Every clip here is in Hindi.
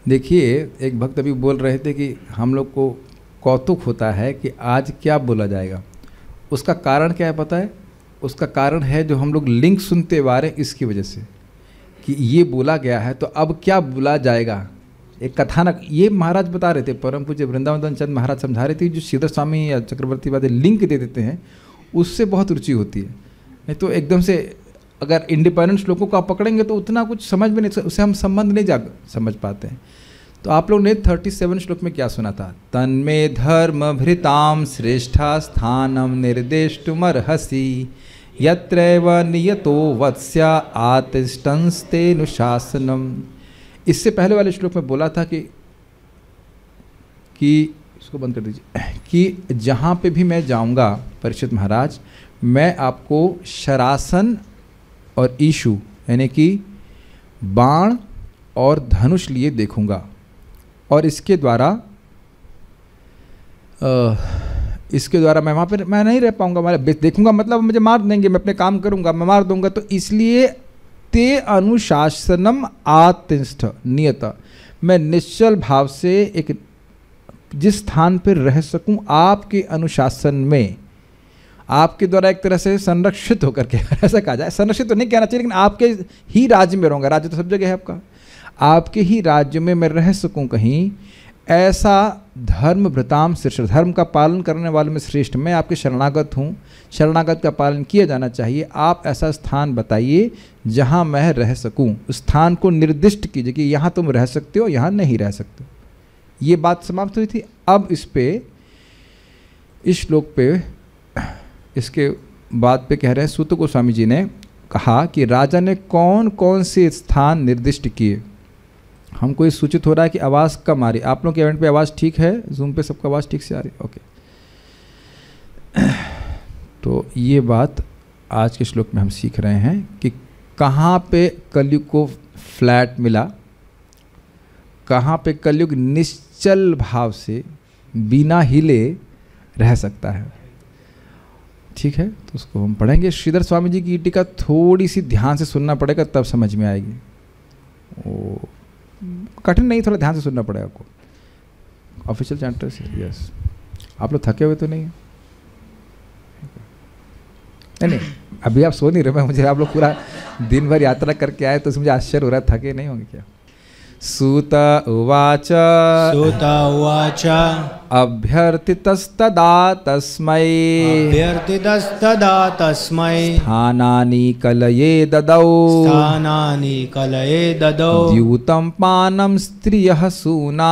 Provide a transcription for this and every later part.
देखिए, एक भक्त अभी बोल रहे थे कि हम लोग को कौतुक होता है कि आज क्या बोला जाएगा। उसका कारण क्या है पता है? उसका कारण है जो हम लोग लिंक सुनते आ रहे हैं, इसकी वजह से कि ये बोला गया है तो अब क्या बोला जाएगा। एक कथानक ये महाराज बता रहे थे, परम पूज्य वृंदावन चंद महाराज समझा रहे थे, जो श्रीधर स्वामी या चक्रवर्ती वादे लिंक दे देते हैं उससे बहुत रुचि होती है। नहीं तो एकदम से अगर इंडिपेंडेंट श्लोकों को आप पकड़ेंगे तो उतना कुछ समझ में नहीं, उससे हम संबंध नहीं समझ पाते हैं। तो आप लोग ने 37 श्लोक में क्या सुना था? तन्मे धर्म भृताम श्रेष्ठा स्थानम निर्देष्टुमर्हसि यत्रैव नियतो वत्स्या आतिष्ठन्स्तेनुशासनम। इससे पहले वाले श्लोक में बोला था कि इसको बंद कर दीजिए, कि जहाँ पे भी मैं जाऊँगा परीक्षित महाराज, मैं आपको शरासन और ईशु यानी कि बाण और धनुष लिए देखूँगा, और इसके द्वारा मैं वहाँ पर मैं नहीं रह पाऊँगा, मैं देखूँगा मतलब मुझे मार देंगे, मैं अपने काम करूँगा मैं मार दूँगा। तो इसलिए ते अनुशासनम आतिष्ठ नियत, मैं निश्चल भाव से एक जिस स्थान पर रह सकूं आपके अनुशासन में, आपके द्वारा एक तरह से संरक्षित होकर के, ऐसा कहा जाए, संरक्षित तो नहीं कहना चाहिए लेकिन आपके ही राज्य में रहूँगा, राज्य तो सब जगह है आपका, आपके ही राज्य में मैं रह सकूं कहीं, ऐसा धर्म भृताम श्रेष्ठ, धर्म का पालन करने वालों में श्रेष्ठ मैं आपके शरणागत हूँ, शरणागत का पालन किया जाना चाहिए। आप ऐसा स्थान बताइए जहाँ मैं रह सकूँ, उस स्थान को निर्दिष्ट कीजिए कि यहाँ तुम रह सकते हो, यहाँ नहीं रह सकते। ये बात समाप्त हुई थी। अब इस श्लोक पे इसके बाद पे कह रहे हैं, सूत गोस्वामी जी ने कहा कि राजा ने कौन कौन से स्थान निर्दिष्ट किए। हमको ये सूचित हो रहा है कि आवाज़ कम आ रही, आप लोग के इवेंट पे आवाज़ ठीक है, जूम पे सबका आवाज़ ठीक से आ रही, ओके। तो ये बात आज के श्लोक में हम सीख रहे हैं कि कहाँ पे कलयुग को फ्लैट मिला, कहाँ पे कलयुग निश्चल भाव से बिना हिले रह सकता है। ठीक है, तो उसको हम पढ़ेंगे। श्रीधर स्वामी जी की टीका थोड़ी सी ध्यान से सुनना पड़ेगा, तब समझ में आएगी। ओ कठिन नहीं, थोड़ा ध्यान से सुनना पड़ेगा आपको। ऑफिशियल चैप्टर से, यस। आप लोग थके हुए तो नहीं? नहीं, अभी आप सो नहीं रहे। मुझे आप लोग पूरा दिन भर यात्रा करके आए तो मुझे आश्चर्य हो रहा है, थके नहीं होंगे क्या? सूत उवाच अभ्यर्थितस्तदा तस्मै स्थानानि कलये ददौ द्यूतं पानं स्त्रियः सूना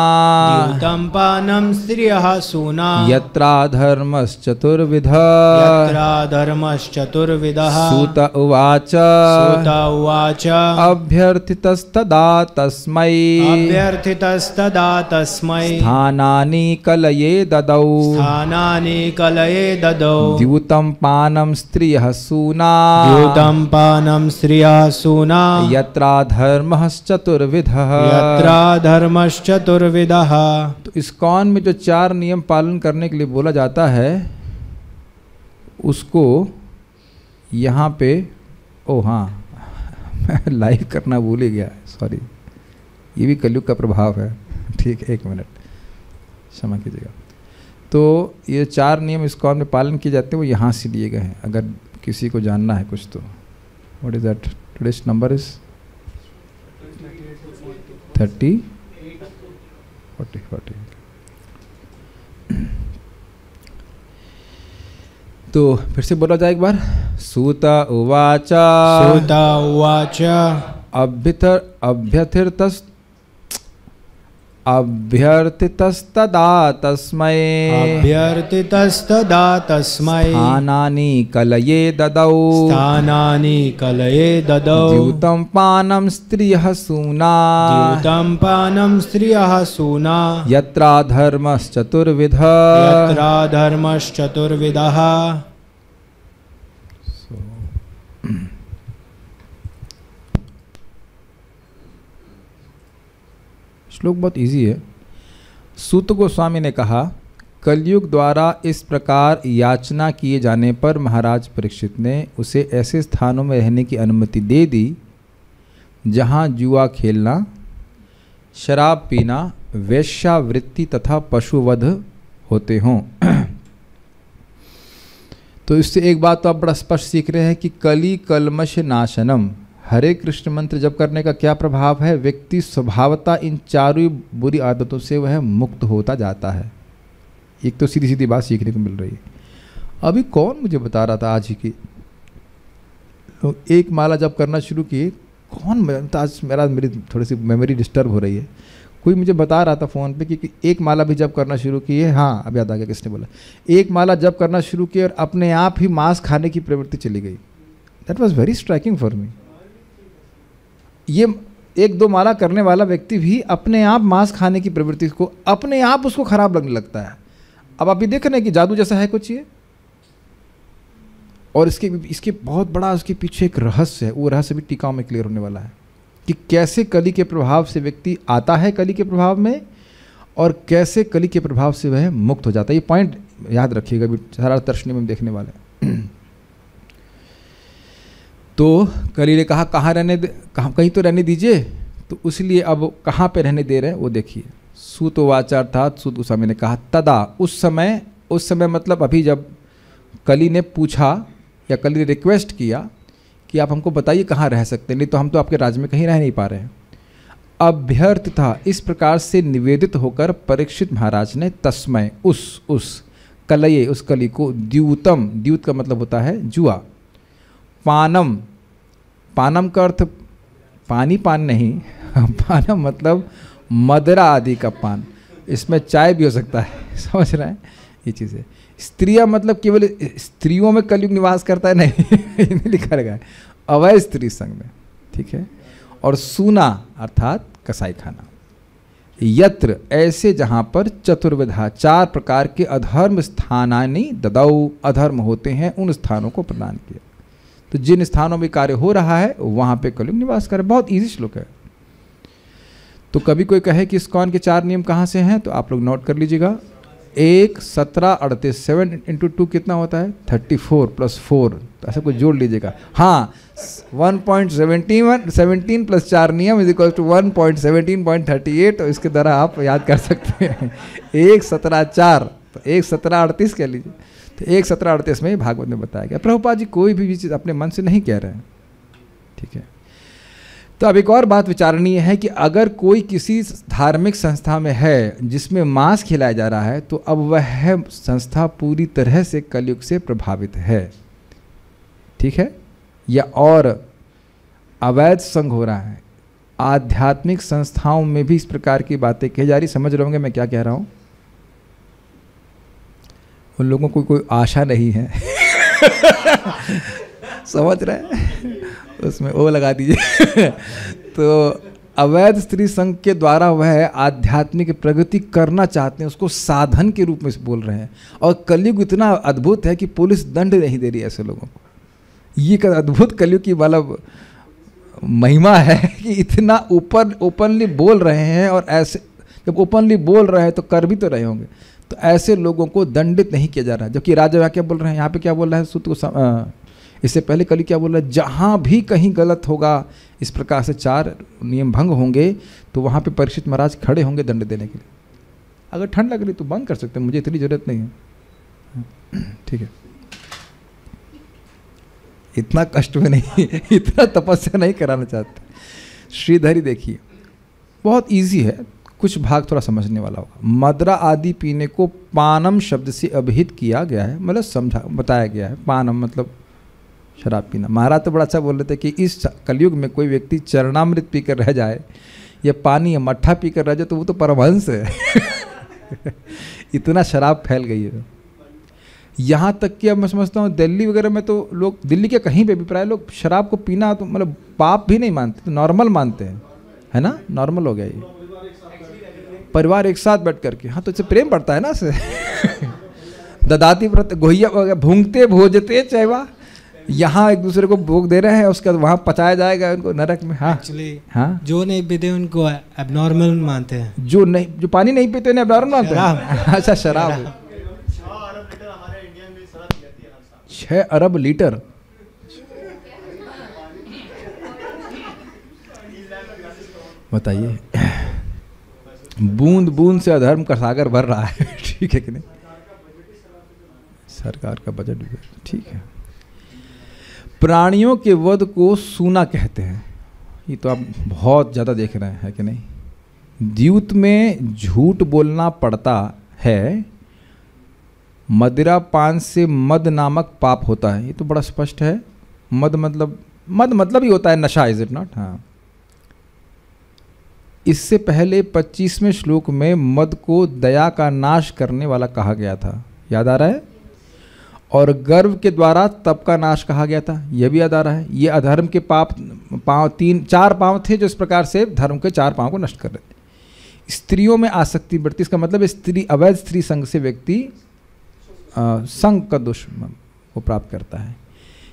यत्राधर्मश्चतुर्विधः सूत उवाच अभ्यर्थितस्तदा तस्मै स्थानानि कलये ददौ द्यूतं पानं स्त्रियः सूना यत्राधर्मश्चतुर्विधः। तो इस्कॉन में जो 4 नियम पालन करने के लिए बोला जाता है, उसको यहाँ पे, ओ हाँ मैं लाइव करना भूल ही गया, सॉरी, ये भी कलयुग का प्रभाव है। ठीक है, 1 मिनट क्षमा कीजिएगा। तो ये 4 नियम इस्कॉन में पालन किए जाते हैं, वो यहाँ से लिए गए हैं। अगर किसी को जानना है कुछ तो what is that, today's number is 30 40। तो फिर से बोला जाए एक बार। सूत उवाच अभ्यर्थितस्तदा तस्मै स्थानानि कलये ददौ द्यूतं पानं स्त्रियः सूना यत्राधर्मश्चतुर्विधः। श्लोक बहुत इजी है। सूत गोस्वामी ने कहा, कलयुग द्वारा इस प्रकार याचना किए जाने पर महाराज परीक्षित ने उसे ऐसे स्थानों में रहने की अनुमति दे दी जहाँ जुआ खेलना, शराब पीना, वेश्यावृत्ति तथा पशुवध होते हों। तो इससे एक बात तो आप बड़ा स्पष्ट सीख रहे हैं कि कली कलमश नाशनम, हरे कृष्ण मंत्र जप करने का क्या प्रभाव है? व्यक्ति स्वभावतः इन चारों बुरी आदतों से वह मुक्त होता जाता है। एक तो सीधी सीधी बात सीखने को मिल रही है। अभी कौन मुझे बता रहा था आज ही की, तो एक माला जप करना शुरू किए, कौन, आज मेरी थोड़ी सी मेमोरी डिस्टर्ब हो रही है, कोई मुझे बता रहा था फ़ोन पे कि एक माला भी जप करना शुरू किए। हाँ, अब याद आ गया किसने बोला। एक माला जप करना शुरू किए और अपने आप ही मांस खाने की प्रवृत्ति चली गई। That was very striking for me. ये एक दो माला करने वाला व्यक्ति भी अपने आप मांस खाने की प्रवृत्ति को, अपने आप उसको खराब लगने लगता है। अब आप ये देख रहे हैं कि जादू जैसा है कुछ ये, और इसके बहुत बड़ा उसके पीछे एक रहस्य है। वो रहस्य भी टीकाओं में क्लियर होने वाला है कि कैसे कली के प्रभाव से व्यक्ति आता है कली के प्रभाव में, और कैसे कली के प्रभाव से वह मुक्त हो जाता है। ये पॉइंट याद रखिएगा, भी सारा दर्शनी में देखने वाले हैं। तो कली ने कहा कहाँ रहने दे, कहीं तो रहने दीजिए। तो इसलिए अब कहाँ पे रहने दे रहे हैं वो देखिए। सूत वाचा अर्थात सूत गोस्वामी ने कहा तदा, उस समय मतलब अभी जब कली ने पूछा या कली ने रिक्वेस्ट किया कि आप हमको बताइए कहाँ रह सकते हैं, नहीं तो हम तो आपके राज्य में कहीं रह नहीं पा रहे हैं। अभ्यर्थ था, इस प्रकार से निवेदित होकर परीक्षित महाराज ने तस्मय, उस कलये, उस कली को, द्यूतम, द्यूत का मतलब होता है जुआ, पानम, पानम का अर्थ पानी पान नहीं, पानम मतलब मदरा आदि का पान, इसमें चाय भी हो सकता है, समझ रहे हैं ये चीज़ें। स्त्रियां मतलब केवल स्त्रियों में कलयुग निवास करता है नहीं, लिखा रखा है अवैध स्त्री संग में, ठीक है। और सूना अर्थात कसाई खाना, यत्र ऐसे जहाँ पर चतुर्विधा, चार प्रकार के अधर्म स्थानानि ददौ, अधर्म होते हैं उन स्थानों को प्रदान किया। तो जिन स्थानों में कार्य हो रहा है वहाँ पे कलयुग निवास करे। बहुत ईजी श्लोक है। तो कभी कोई कहे कि इस्कॉन के 4 नियम कहाँ से हैं, तो आप लोग नोट कर लीजिएगा। 1 17 38, 7 × 2 कितना होता है 34 + 4, तो ऐसा कुछ जोड़ लीजिएगा। हाँ, 1.17 + 4 नियम = 1.17.38, तो इसके द्वारा आप याद कर सकते हैं। 1 17 4, तो 1 17 38 कह लीजिए। तो 1 17 38 में भागवत में बताया गया। प्रभुपाद जी कोई भी चीज़ अपने मन से नहीं कह रहे हैं, ठीक है। तो अब एक और बात विचारणीय है कि अगर कोई किसी धार्मिक संस्था में है जिसमें मांस खिलाया जा रहा है, तो अब वह संस्था पूरी तरह से कलयुग से प्रभावित है, ठीक है। या और अवैध संघ हो रहा है। आध्यात्मिक संस्थाओं में भी इस प्रकार की बातें कही जा रही। समझ रहे होंगे मैं क्या कह रहा हूँ। उन लोगों को कोई आशा नहीं है समझ रहे हैं, उसमें वो लगा दीजिए तो अवैध स्त्री संघ के द्वारा वह आध्यात्मिक प्रगति करना चाहते हैं, उसको साधन के रूप में बोल रहे हैं। और कलयुग इतना अद्भुत है कि पुलिस दंड नहीं दे रही ऐसे लोगों को। ये एक अद्भुत कलयुग की मतलब महिमा है कि इतना ओपनली बोल रहे हैं। और ऐसे जब ओपनली बोल रहे हैं तो कर भी तो रहे होंगे, तो ऐसे लोगों को दंडित नहीं किया जा रहा है। जबकि राजा यहाँ क्या बोल रहे हैं, यहाँ पे क्या बोल रहा है सूत को, इससे पहले कली क्या बोल रहा है, जहाँ भी कहीं गलत होगा, इस प्रकार से 4 नियम भंग होंगे, तो वहाँ पे परीक्षित महाराज खड़े होंगे दंड देने के लिए। अगर ठंड लग रही तो बंद कर सकते हैं, मुझे इतनी ज़रूरत नहीं है, ठीक है। इतना कष्ट में नहीं इतना तपस्या नहीं कराना चाहते। श्रीधरी देखिए, बहुत इजी है, कुछ भाग थोड़ा समझने वाला होगा। मदरा आदि पीने को पानम शब्द से अभिहित किया गया है, मतलब बताया गया है। पानम मतलब शराब पीना। महाराज तो बड़ा अच्छा बोल रहे थे कि इस कलयुग में कोई व्यक्ति चरणामृत पीकर रह जाए या पानी या मट्ठा पीकर रह जाए तो वो तो परमहंस है इतना शराब फैल गई है। यहाँ तक कि अब मैं समझता हूँ दिल्ली वगैरह में तो लोग, दिल्ली के कहीं पे भी प्राय लोग शराब को पीना तो मतलब पाप भी नहीं मानते, तो नॉर्मल मानते हैं, है ना, नॉर्मल हो गया ये। परिवार एक साथ बैठ करके, हाँ तो इससे प्रेम बढ़ता है ना से ददाती व्रत गोहिया भूंगते भोजते चैवा, यहाँ एक दूसरे को भोग दे रहे हैं, उसके बाद वहाँ पचाया जाएगा उनको नरक में। हाँ एक्चुअली हाँ, जो नहीं पीते उनको एबनॉर्मल मानते हैं। जो पानी नहीं पीते उन्हें एबनॉर्मल मानते हैं। अच्छा, शराब 6 अरब लीटर बताइए। बूंद बूंद से अधर्म का सागर भर रहा है। ठीक है कि नहीं? सरकार का बजट भी ठीक है। प्राणियों के वध को सूना कहते हैं, ये तो आप बहुत ज़्यादा देख रहे हैं, है कि नहीं? द्यूत में झूठ बोलना पड़ता है, मदिरा पान से मद नामक पाप होता है, ये तो बड़ा स्पष्ट है। मद मतलब ही होता है नशा, इज इट नॉट? हाँ। इससे पहले 25वें श्लोक में मद को दया का नाश करने वाला कहा गया था, याद आ रहा है? और गर्व के द्वारा तप का नाश कहा गया था, यह भी याद आ रहा है। ये अधर्म के पाप चार पांव थे जो इस प्रकार से धर्म के 4 पांव को नष्ट कर रहे थे। स्त्रियों में आसक्ति बढ़ती, इसका मतलब अवैध स्त्री संग से व्यक्ति संग का दोष को प्राप्त करता है।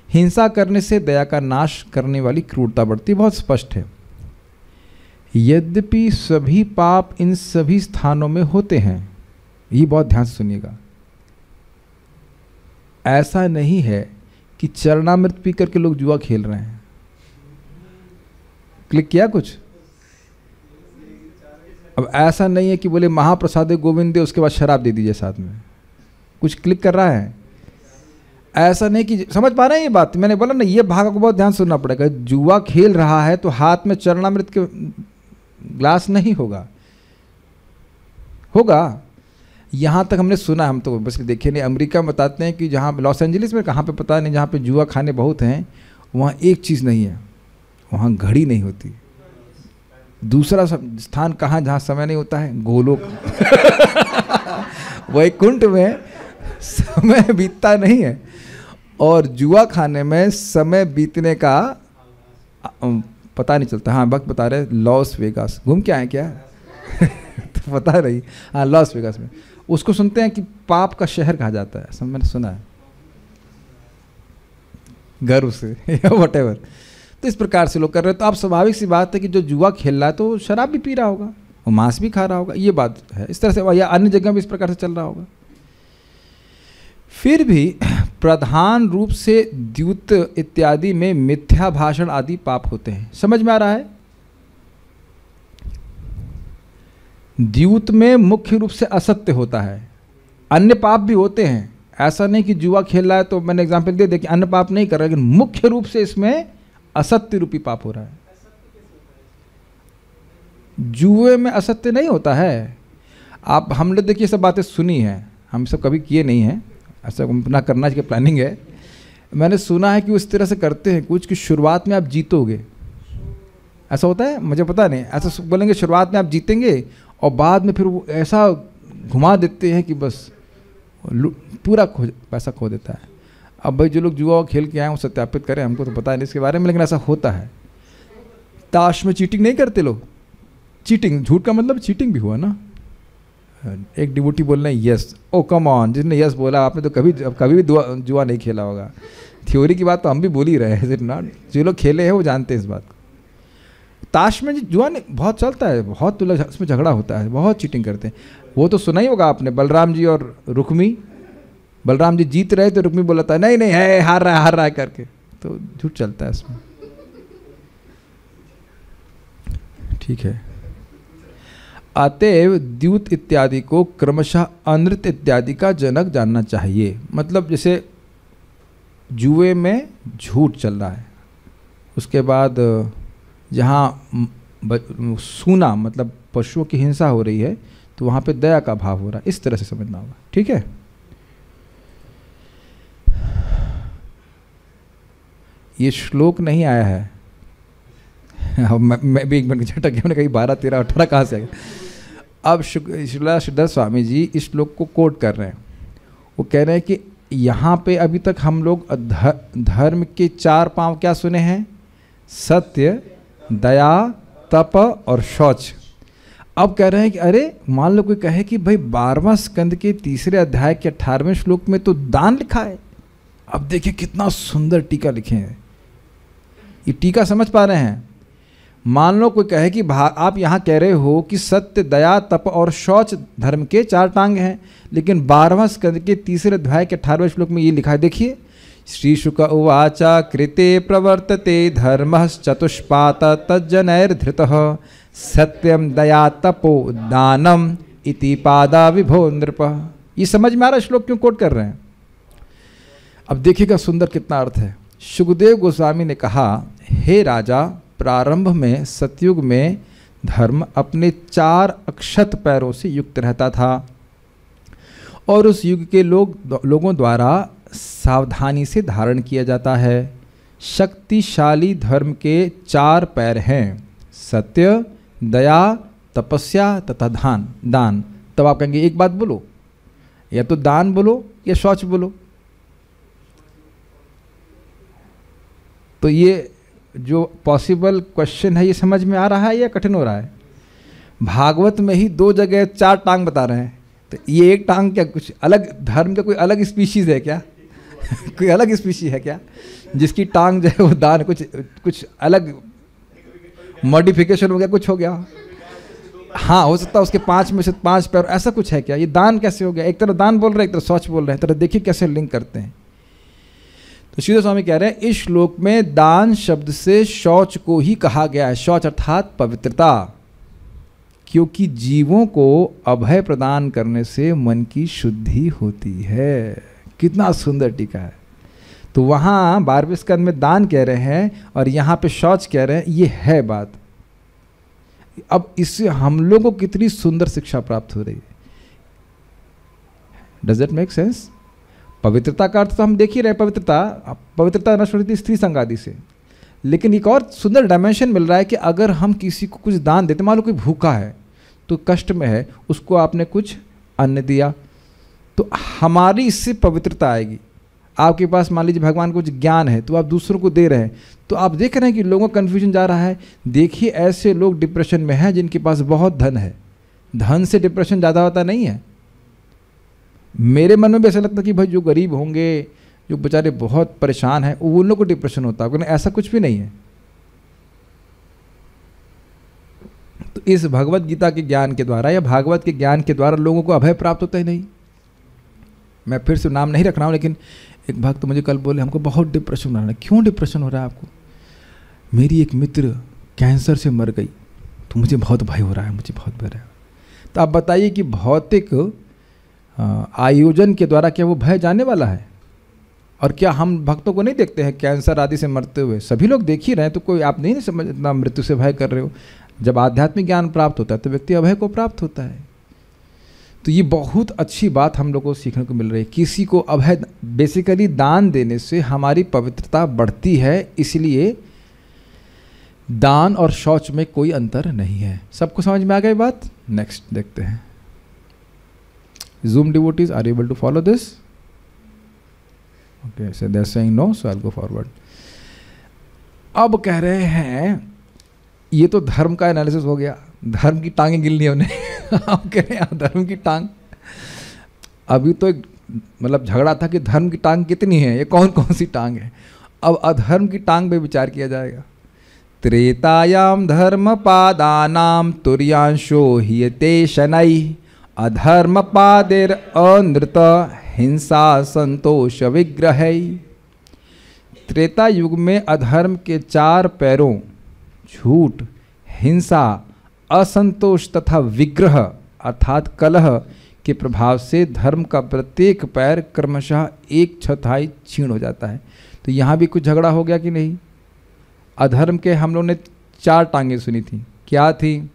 हिंसा करने से दया का नाश करने वाली क्रूरता बढ़ती, बहुत स्पष्ट है। यद्यपि सभी पाप इन सभी स्थानों में होते हैं, ये बहुत ध्यान से सुनिएगा। ऐसा नहीं है कि चरणामृत पी करके लोग जुआ खेल रहे हैं। क्लिक किया कुछ? अब ऐसा नहीं है कि बोले महाप्रसाद गोविंद दे उसके बाद शराब दे दीजिए साथ में, कुछ क्लिक कर रहा है? ऐसा नहीं कि समझ पा रहे हैं ये बात? मैंने बोला ना, ये भाग को बहुत ध्यान सुनना पड़ेगा। जुआ खेल रहा है तो हाथ में चरणामृत के ग्लास नहीं होगा, यहाँ तक हमने सुना, हम तो बस देखे नहीं। अमेरिका में बताते हैं कि जहाँ लॉस एंजलिस में, कहाँ पे पता नहीं, जहाँ पे जुआ खाने बहुत हैं, वहाँ एक चीज़ नहीं है, वहाँ घड़ी नहीं होती। दूसरा स्थान कहाँ जहाँ समय नहीं होता है? गोलोक। वैकुंठ में समय बीतता नहीं है, और जुआ खाने में समय बीतने का पता नहीं चलता। हाँ, वक्त बता रहे लॉस वेगास घूम के आए क्या? तो पता नहीं। हाँ, लॉस वेगास में उसको सुनते हैं कि पाप का शहर कहा जाता है, मैंने सुना है, गर्व से या व्हाटएवर। तो इस प्रकार से लोग कर रहे हैं। तो अब स्वाभाविक सी बात है कि जो जुआ खेल रहा है तो शराब भी पी रहा होगा और मांस भी खा रहा होगा, ये बात है। इस तरह से, या अन्य जगह भी इस प्रकार से चल रहा होगा। फिर भी प्रधान रूप से द्यूत इत्यादि में मिथ्या भाषण आदि पाप होते हैं। समझ में आ रहा है? द्यूत में मुख्य रूप से असत्य होता है, अन्य पाप भी होते हैं। ऐसा नहीं कि जुआ खेल रहा है तो मैंने एग्जाम्पल दे दिया कि अन्य पाप नहीं कर रहा, लेकिन मुख्य रूप से इसमें असत्य रूपी पाप हो रहा है। जुए में असत्य नहीं होता है। आप हमने देखिए सब बातें सुनी हैं, हम सब कभी किए नहीं हैं, ऐसा ना करना की प्लानिंग है। मैंने सुना है कि उस तरह से करते हैं कुछ कि शुरुआत में आप जीतोगे, ऐसा होता है, मुझे पता नहीं। ऐसा बोलेंगे शुरुआत में आप जीतेंगे और बाद में फिर वो ऐसा घुमा देते हैं कि बस पूरा पैसा खो देता है। अब भाई जो लोग जुआ खेल के आए वो सत्यापित करें, हमको तो पता नहीं इसके बारे में, लेकिन ऐसा होता है। ताश में चीटिंग नहीं करते लोग, चीटिंग, झूठ का मतलब चीटिंग भी हुआ ना। एक डिवोटी बोल रहे हैं यस, ओ कम ऑन, जिसने यस बोला आपने तो कभी भी जुआ नहीं खेला होगा। थ्योरी की बात तो हम भी बोल ही रहे हैं, इज इट नॉट? जो लोग खेले हैं वो जानते हैं इस बात को। ताश में जुआ बहुत चलता है, बहुत उसमें झगड़ा होता है, बहुत चीटिंग करते हैं। वो तो सुना ही होगा आपने, बलराम जी और रुक्मी। बलराम जी जीत रहे तो रुक्मी बोला था नहीं है, हार रहा है करके, तो झूठ चलता है इसमें। ठीक है। अतएव द्यूत इत्यादि को क्रमशः अनृत इत्यादि का जनक जानना चाहिए। मतलब जैसे जुए में झूठ चल रहा है, उसके बाद जहाँ सूना मतलब पशुओं की हिंसा हो रही है तो वहाँ पे दया का भाव हो रहा है, इस तरह से समझना होगा। ठीक है। ये श्लोक नहीं आया है, मैं भी एक मिनट झटक गया, मैंने कही 12, 13, 18 कहाँ से आ गया। अब श्रीधर स्वामी जी इस श्लोक को कोट कर रहे हैं। वो कह रहे हैं कि यहाँ पे अभी तक हम लोग धर्म के 4 पांव क्या सुने हैं? सत्य, दया, तप और शौच। अब कह रहे हैं कि अरे मान लो कोई कहे कि भाई 12वां स्कंद के 3 अध्याय के 18वें श्लोक में तो दान लिखा है। अब देखिए कितना सुंदर टीका लिखे हैं। ये टीका समझ पा रहे हैं? मान लो कोई कहे कि आप यहाँ कह रहे हो कि सत्य, दया, तप और शौच धर्म के 4 टांग हैं, लेकिन 12वां स्कंद के 3 अध्याय के 18वें श्लोक में ये लिखा है। देखिए श्रीशुक उवाच कृते प्रवर्तते धर्मः चतुष्पात तज्जनैर्धृतः सत्यम दया तपो दानम इति पादा विभो नृप। ये समझ में आ रहा श्लोक क्यों कोट कर रहे हैं? अब देखिएगा सुंदर कितना अर्थ है। सुखदेव गोस्वामी ने कहा, हे राजा, प्रारंभ में सतयुग में धर्म अपने 4 अक्षत पैरों से युक्त रहता था और उस युग के लोगों द्वारा सावधानी से धारण किया जाता है। शक्तिशाली धर्म के 4 पैर हैं, सत्य, दया, तपस्या तथा दान। तब आप कहेंगे एक बात बोलो, या तो दान बोलो या शौच बोलो। तो ये जो पॉसिबल क्वेश्चन है ये समझ में आ रहा है या कठिन हो रहा है? भागवत में ही 2 जगह 4 टांग बता रहे हैं, तो ये एक टांग क्या कुछ अलग धर्म का कोई अलग स्पीशीज है क्या? कोई अलग स्पीशीज है क्या जिसकी टांग जो है वो दान? कुछ अलग मॉडिफिकेशन हो गया, कुछ हो गया? हाँ, हो सकता है उसके 5 में से 5 पैर, ऐसा कुछ है क्या? ये दान कैसे हो गया? एक तरफ दान बोल रहे हैं, एक तरफ शौच बोल रहे हैं, तरह देखिए कैसे लिंक करते हैं। तो श्रीधर स्वामी कह रहे हैं इस श्लोक में दान शब्द से शौच को ही कहा गया है। शौच अर्थात पवित्रता, क्योंकि जीवों को अभय प्रदान करने से मन की शुद्धि होती है। कितना सुंदर टीका है। तो वहाँ 12वें स्कंद में दान कह रहे हैं और यहाँ पे शौच कह रहे हैं, ये है बात। अब इससे हम लोगों को कितनी सुंदर शिक्षा प्राप्त हो रही है। Does that make sense? पवित्रता का अर्थ तो हम देख ही रहे, पवित्रता नष्ट होती स्त्री संग आदि से, लेकिन एक और सुंदर डायमेंशन मिल रहा है कि अगर हम किसी को कुछ दान देते, मान लो कोई भूखा है तो कष्ट में है, उसको आपने कुछ अन्न दिया तो हमारी इससे पवित्रता आएगी। आपके पास मान लीजिए भगवान को कुछ ज्ञान है तो आप दूसरों को दे रहे हैं, तो आप देख रहे हैं कि लोगों का कन्फ्यूजन जा रहा है। देखिए ऐसे लोग डिप्रेशन में हैं जिनके पास बहुत धन है। धन से डिप्रेशन ज़्यादा होता नहीं है। मेरे मन में भी ऐसा लगता है कि भाई जो गरीब होंगे, जो बेचारे बहुत परेशान हैं, वो उन लोग को डिप्रेशन होता है, लेकिन ऐसा कुछ भी नहीं है। तो इस भगवत गीता के ज्ञान के द्वारा या भागवत के ज्ञान के द्वारा लोगों को अभय प्राप्त होता ही नहीं। मैं फिर से नाम नहीं रख रहा हूँ, लेकिन एक भक्त मुझे कल बोले हमको बहुत डिप्रेशन हो रहा है। क्यों डिप्रेशन हो रहा है आपको? मेरी एक मित्र कैंसर से मर गई तो मुझे बहुत भय हो रहा है, मुझे बहुत भय है। तो आप बताइए कि भौतिक आयोजन के द्वारा क्या वो भय जाने वाला है? और क्या हम भक्तों को नहीं देखते हैं कैंसर आदि से मरते हुए? सभी लोग देख ही रहे हैं, तो कोई आप नहीं समझ इतना मृत्यु से भय कर रहे हो। जब आध्यात्मिक ज्ञान प्राप्त होता है तो व्यक्ति अभय को प्राप्त होता है। तो ये बहुत अच्छी बात हम लोगों को सीखने को मिल रही है। किसी को अभय, बेसिकली दान देने से हमारी पवित्रता बढ़ती है, इसलिए दान और शौच में कोई अंतर नहीं है। सबको समझ में आ गई बात? नेक्स्ट देखते हैं। Zoom devotees, are you able to follow this? Okay, so they're saying no, so I'll go forward. अब कह रहे हैं ये तो धर्म का एनालिसिस हो गया, धर्म की टांगें गिल ली हमने। अब कह रहे हैं धर्म की टांग। अभी तो एक मतलब झगड़ा था कि धर्म की टांग कितनी है, ये कौन कौन सी टांग है। अब अधर्म की टांग पे विचार किया जाएगा। त्रेतायाम धर्म पादानाम तुर्यांशो हियते शनै अधर्म पादेर अनृत हिंसा संतोष विग्रह। त्रेता युग में अधर्म के 4 पैरों झूठ, हिंसा, असंतोष तथा विग्रह अर्थात कलह के प्रभाव से धर्म का प्रत्येक पैर क्रमशः 1/4 छीण हो जाता है। तो यहाँ भी कुछ झगड़ा हो गया कि नहीं? अधर्म के हम लोग ने 4 टांगें सुनी थी, क्या थी?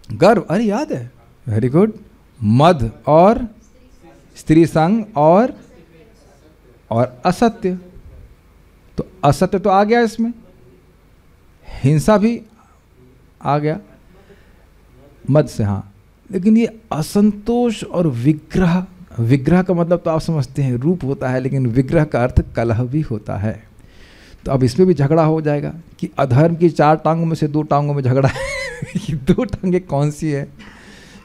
गर्व, अरे याद है, वेरी गुड। मद और स्त्री संग और असत्य। तो असत्य तो आ गया इसमें, हिंसा भी आ गया मद से, हाँ। लेकिन ये असंतोष और विग्रह, विग्रह का मतलब तो आप समझते हैं रूप होता है, लेकिन विग्रह का अर्थ कलह भी होता है। तो अब इसमें भी झगड़ा हो जाएगा कि अधर्म की 4 टांगों में से 2 टांगों में झगड़ा है। कि 2 टांगें कौन सी है?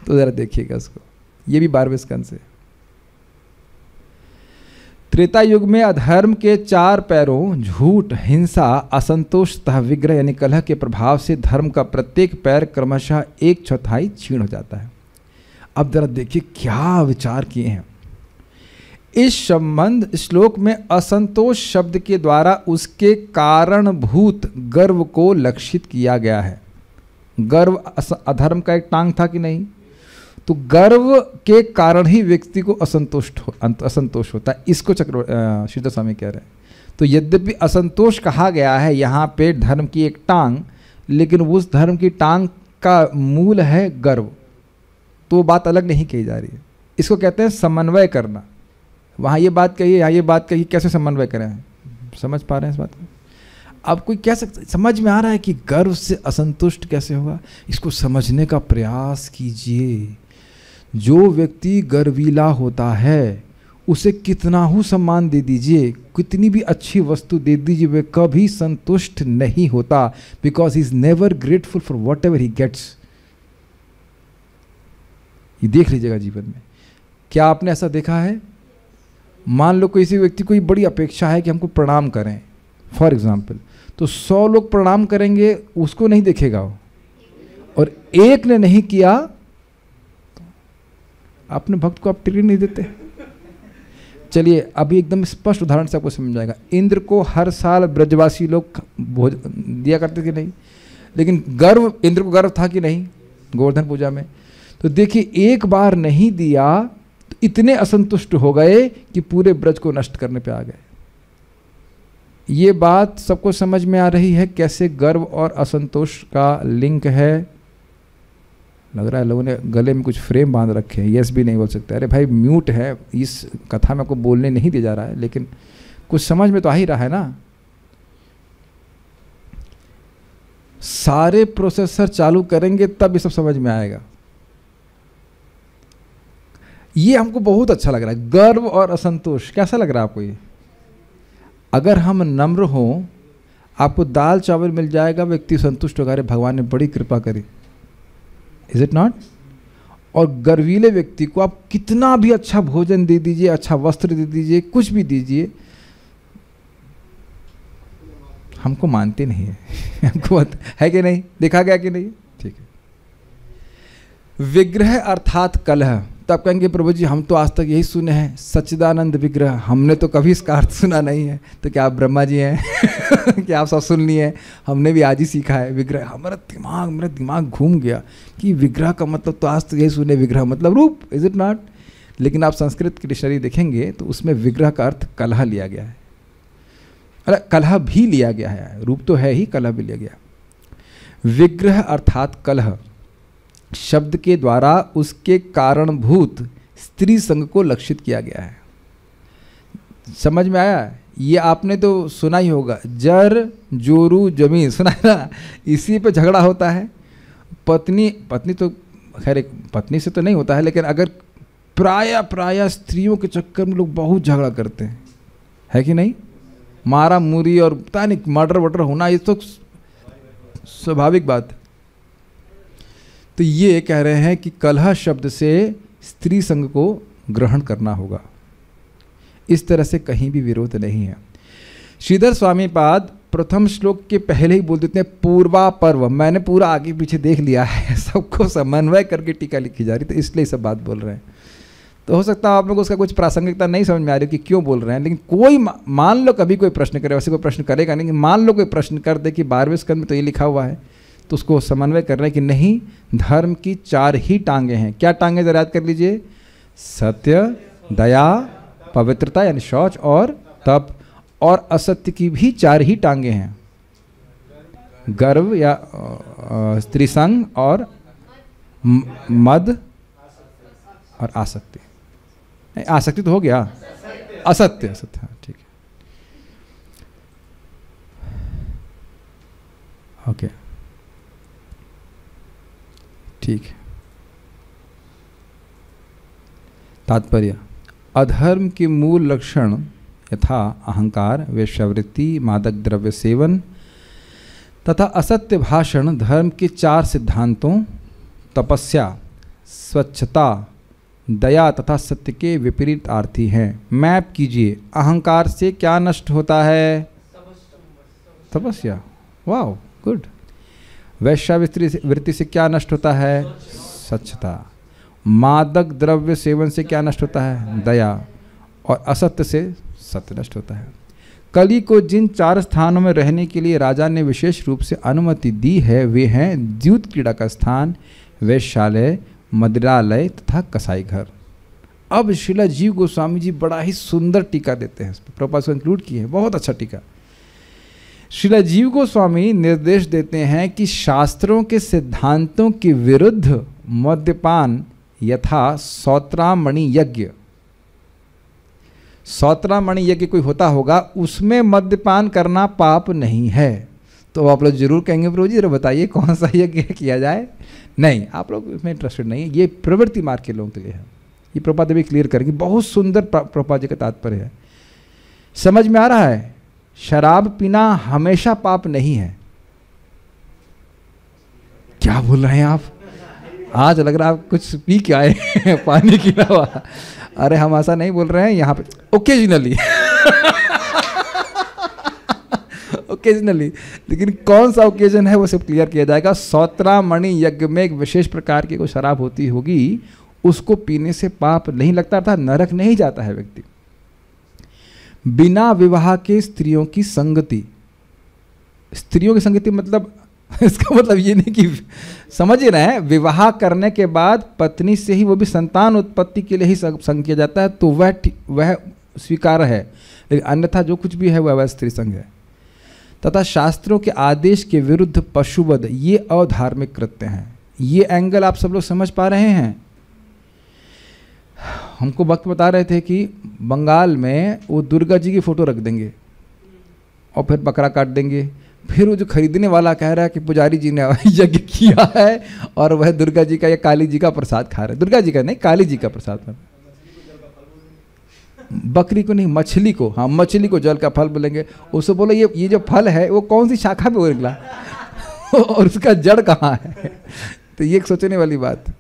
तो जरा देखिएगा उसको। ये भी 12वें स्कंद से। त्रेता युग में अधर्म के 4 पैरों झूठ, हिंसा, असंतोष तथा विग्रह यानी कलह के प्रभाव से धर्म का प्रत्येक पैर क्रमशः 1/4 छीण हो जाता है। अब जरा देखिए क्या विचार किए हैं। इस संबंध श्लोक में असंतोष शब्द के द्वारा उसके कारणभूत गर्व को लक्षित किया गया है। गर्व अधर्म का एक टांग था कि नहीं? तो गर्व के कारण ही व्यक्ति को असंतोष होता है। इसको श्रीधर स्वामी कह रहे हैं। तो यद्यपि असंतोष कहा गया है यहाँ पे धर्म की एक टांग, लेकिन उस धर्म की टांग का मूल है गर्व, तो वो बात अलग नहीं कही जा रही है। इसको कहते हैं समन्वय करना। वहाँ ये बात कही, यहाँ ये बात कही, कैसे समन्वय करें? समझ पा रहे हैं इस बात को? अब कोई कह सकता, समझ में आ रहा है कि गर्व से असंतुष्ट कैसे होगा? इसको समझने का प्रयास कीजिए। जो व्यक्ति गर्वीला होता है उसे कितना ही सम्मान दे दीजिए, कितनी भी अच्छी वस्तु दे दीजिए, वह कभी संतुष्ट नहीं होता, because he is never grateful for whatever he gets. ये देख लीजिएगा जीवन में। क्या आपने ऐसा देखा है? मान लो किसी व्यक्ति को बड़ी अपेक्षा है कि हमको प्रणाम करें, फॉर एग्जाम्पल, तो 100 लोग प्रणाम करेंगे, उसको नहीं देखेगा वो, और एक ने नहीं किया, अपने भक्त को आप टिकट नहीं देते। चलिए अभी एकदम स्पष्ट उदाहरण से आपको समझ जाएगा। इंद्र को हर साल ब्रजवासी लोग भोज दिया करते कि नहीं? लेकिन गर्व, इंद्र को गर्व था कि नहीं गोवर्धन पूजा में? तो देखिए एक बार नहीं दिया तो इतने असंतुष्ट हो गए कि पूरे ब्रज को नष्ट करने पे आ गए। ये बात सबको समझ में आ रही है कैसे गर्व और असंतोष का लिंक है? लग रहा है लोगों ने गले में कुछ फ्रेम बांध रखे हैं, यस भी नहीं बोल सकते। अरे भाई म्यूट है, इस कथा में आपको बोलने नहीं दिया जा रहा है, लेकिन कुछ समझ में तो आ ही रहा है ना। सारे प्रोसेसर चालू करेंगे तब ये सब समझ में आएगा। ये हमको बहुत अच्छा लग रहा है, गर्व और असंतोष। कैसा लग रहा है आपको ये? अगर हम नम्र हों, आपको दाल चावल मिल जाएगा, व्यक्ति संतुष्ट होगा, अरे भगवान ने बड़ी कृपा करी। Is it not? और गर्वीले व्यक्ति को आप कितना भी अच्छा भोजन दे दीजिए, अच्छा वस्त्र दे दीजिए, कुछ भी दीजिए, हमको मानते नहीं है। हमको है कि नहीं? देखा गया कि नहीं? ठीक है। विग्रह अर्थात कलह। तब कहेंगे प्रभु जी हम तो आज तक यही सुने हैं सच्चिदानंद विग्रह, हमने तो कभी इसका अर्थ सुना नहीं है। तो क्या आप ब्रह्मा जी हैं? क्या आप सब सुन लिए? हमने भी आज ही सीखा है विग्रह। मेरा दिमाग घूम गया कि विग्रह का मतलब तो आज तक यही सुने, विग्रह मतलब रूप। Is it not? लेकिन आप संस्कृत की डिक्शनरी देखेंगे तो उसमें विग्रह का अर्थ कलह लिया गया है। अरे कलह भी लिया गया है, रूप तो है ही, कलह भी लिया गया। विग्रह अर्थात कलह शब्द के द्वारा उसके कारणभूत स्त्री संग को लक्षित किया गया है। समझ में आया? ये आपने तो सुना ही होगा, जर जोरू जमीन, सुना है ना? इसी पे झगड़ा होता है। पत्नी तो खैर एक पत्नी से तो नहीं होता है, लेकिन अगर प्राय स्त्रियों के चक्कर में लोग बहुत झगड़ा करते हैं, है कि नहीं? मारा मुरी और पता नहीं मर्डर वर्डर होना, ये तो स्वाभाविक बात है। तो ये कह रहे हैं कि कलह शब्द से स्त्री संग को ग्रहण करना होगा। इस तरह से कहीं भी विरोध नहीं है। श्रीधर स्वामी पाद प्रथम श्लोक के पहले ही बोल देते हैं पूर्वा पर्व। मैंने पूरा आगे पीछे देख लिया है, सबको समन्वय करके टीका लिखी जा रही, तो इसलिए सब बात बोल रहे हैं। तो हो सकता है आप लोग उसका कुछ प्रासंगिकता नहीं समझ में आ रही कि क्यों बोल रहे हैं, लेकिन कोई मान लो कभी कोई प्रश्न करे, वैसे कोई प्रश्न करेगा नहीं, मान लो कोई प्रश्न कर दे कि 12वें स्कंद में तो ये लिखा हुआ है, तो उसको समन्वय कर रहे हैं कि नहीं, धर्म की 4 ही टांगे हैं। क्या टांगे जरा याद कर लीजिए? सत्य, दया, पवित्रता यानी शौच और तप, और असत्य की भी 4 ही टांगे हैं, गर्व या स्त्रीसंग और मद और आसक्ति। नहीं, आसक्ति तो हो गया, असत्य, असत्य, हाँ ठीक है, ओके ठीक है। तात्पर्य: अधर्म के मूल लक्षण यथा अहंकार, वेश्यावृत्ति, मादक द्रव्य सेवन तथा असत्य भाषण धर्म के 4 सिद्धांतों तपस्या, स्वच्छता, दया तथा सत्य के विपरीत आर्थी हैं। मैप कीजिए, अहंकार से क्या नष्ट होता है? तपस्या, वाह गुड। वैश्यावृत्ति से क्या नष्ट होता है? स्वच्छता। मादक द्रव्य सेवन से क्या नष्ट होता है? दया। और असत्य से सत्य नष्ट होता है। कली को जिन 4 स्थानों में रहने के लिए राजा ने विशेष रूप से अनुमति दी है वे हैं द्यूत क्रीड़ा का स्थान, वैश्यालय, मदिरालय तथा कसाई घर। अब श्रीला जीव गोस्वामी जी बड़ा ही सुंदर टीका देते हैं, इस पर प्रभुपाद को इंक्लूड किए हैं, बहुत अच्छा टीका। श्रीला जीव गोस्वामी निर्देश देते हैं कि शास्त्रों के सिद्धांतों के विरुद्ध मद्यपान यथा सौत्रामणि यज्ञ, सौत्रामणि यज्ञ कोई होता होगा उसमें मद्यपान करना पाप नहीं है। तो आप लोग जरूर कहेंगे प्रभु जी जरा बताइए कौन सा यज्ञ किया जाए। नहीं, आप लोग इसमें इंटरेस्टेड नहीं है, ये प्रवृत्ति मार्ग के लोगों के लिए है। ये प्रभुपाद भी क्लियर करेंगे, बहुत सुंदर प्रभुपाद जी का तात्पर्य है। समझ में आ रहा है? शराब पीना हमेशा पाप नहीं है। क्या बोल रहे हैं आप? आज लग रहा है आप कुछ पी के आए पानी के अलावा। अरे हम ऐसा नहीं बोल रहे हैं यहाँ पे, ओकेजनली ओकेजनली, लेकिन कौन सा ओकेजन है वो सब क्लियर किया जाएगा। सौत्रामणि यज्ञ में एक विशेष प्रकार की कोई शराब होती होगी, उसको पीने से पाप नहीं लगता, अर्थात नरक नहीं जाता है व्यक्ति। बिना विवाह के स्त्रियों की संगति, स्त्रियों की संगति मतलब इसका मतलब ये नहीं कि समझ ही रहे हैं, विवाह करने के बाद पत्नी से ही वो भी संतान उत्पत्ति के लिए ही संग किया जाता है, तो वह स्वीकार्य है, लेकिन अन्यथा जो कुछ भी है वह स्त्री संग है। तथा शास्त्रों के आदेश के विरुद्ध पशुवध, ये अधार्मिक कृत्य हैं। ये एंगल आप सब लोग समझ पा रहे हैं? हमको वक्त बता रहे थे कि बंगाल में वो दुर्गा जी की फोटो रख देंगे और फिर बकरा काट देंगे, फिर वो जो खरीदने वाला कह रहा है कि पुजारी जी ने यज्ञ किया है और वह दुर्गा जी का या काली जी का प्रसाद खा रहे हैं। दुर्गा जी का नहीं, काली जी का प्रसाद। बकरी को नहीं, मछली को, हाँ मछली को जल का फल बोलेंगे। उससे बोलो ये जो फल है वो कौन सी शाखा पे निकला और उसका जड़ कहाँ है? तो ये एक सोचने वाली बात।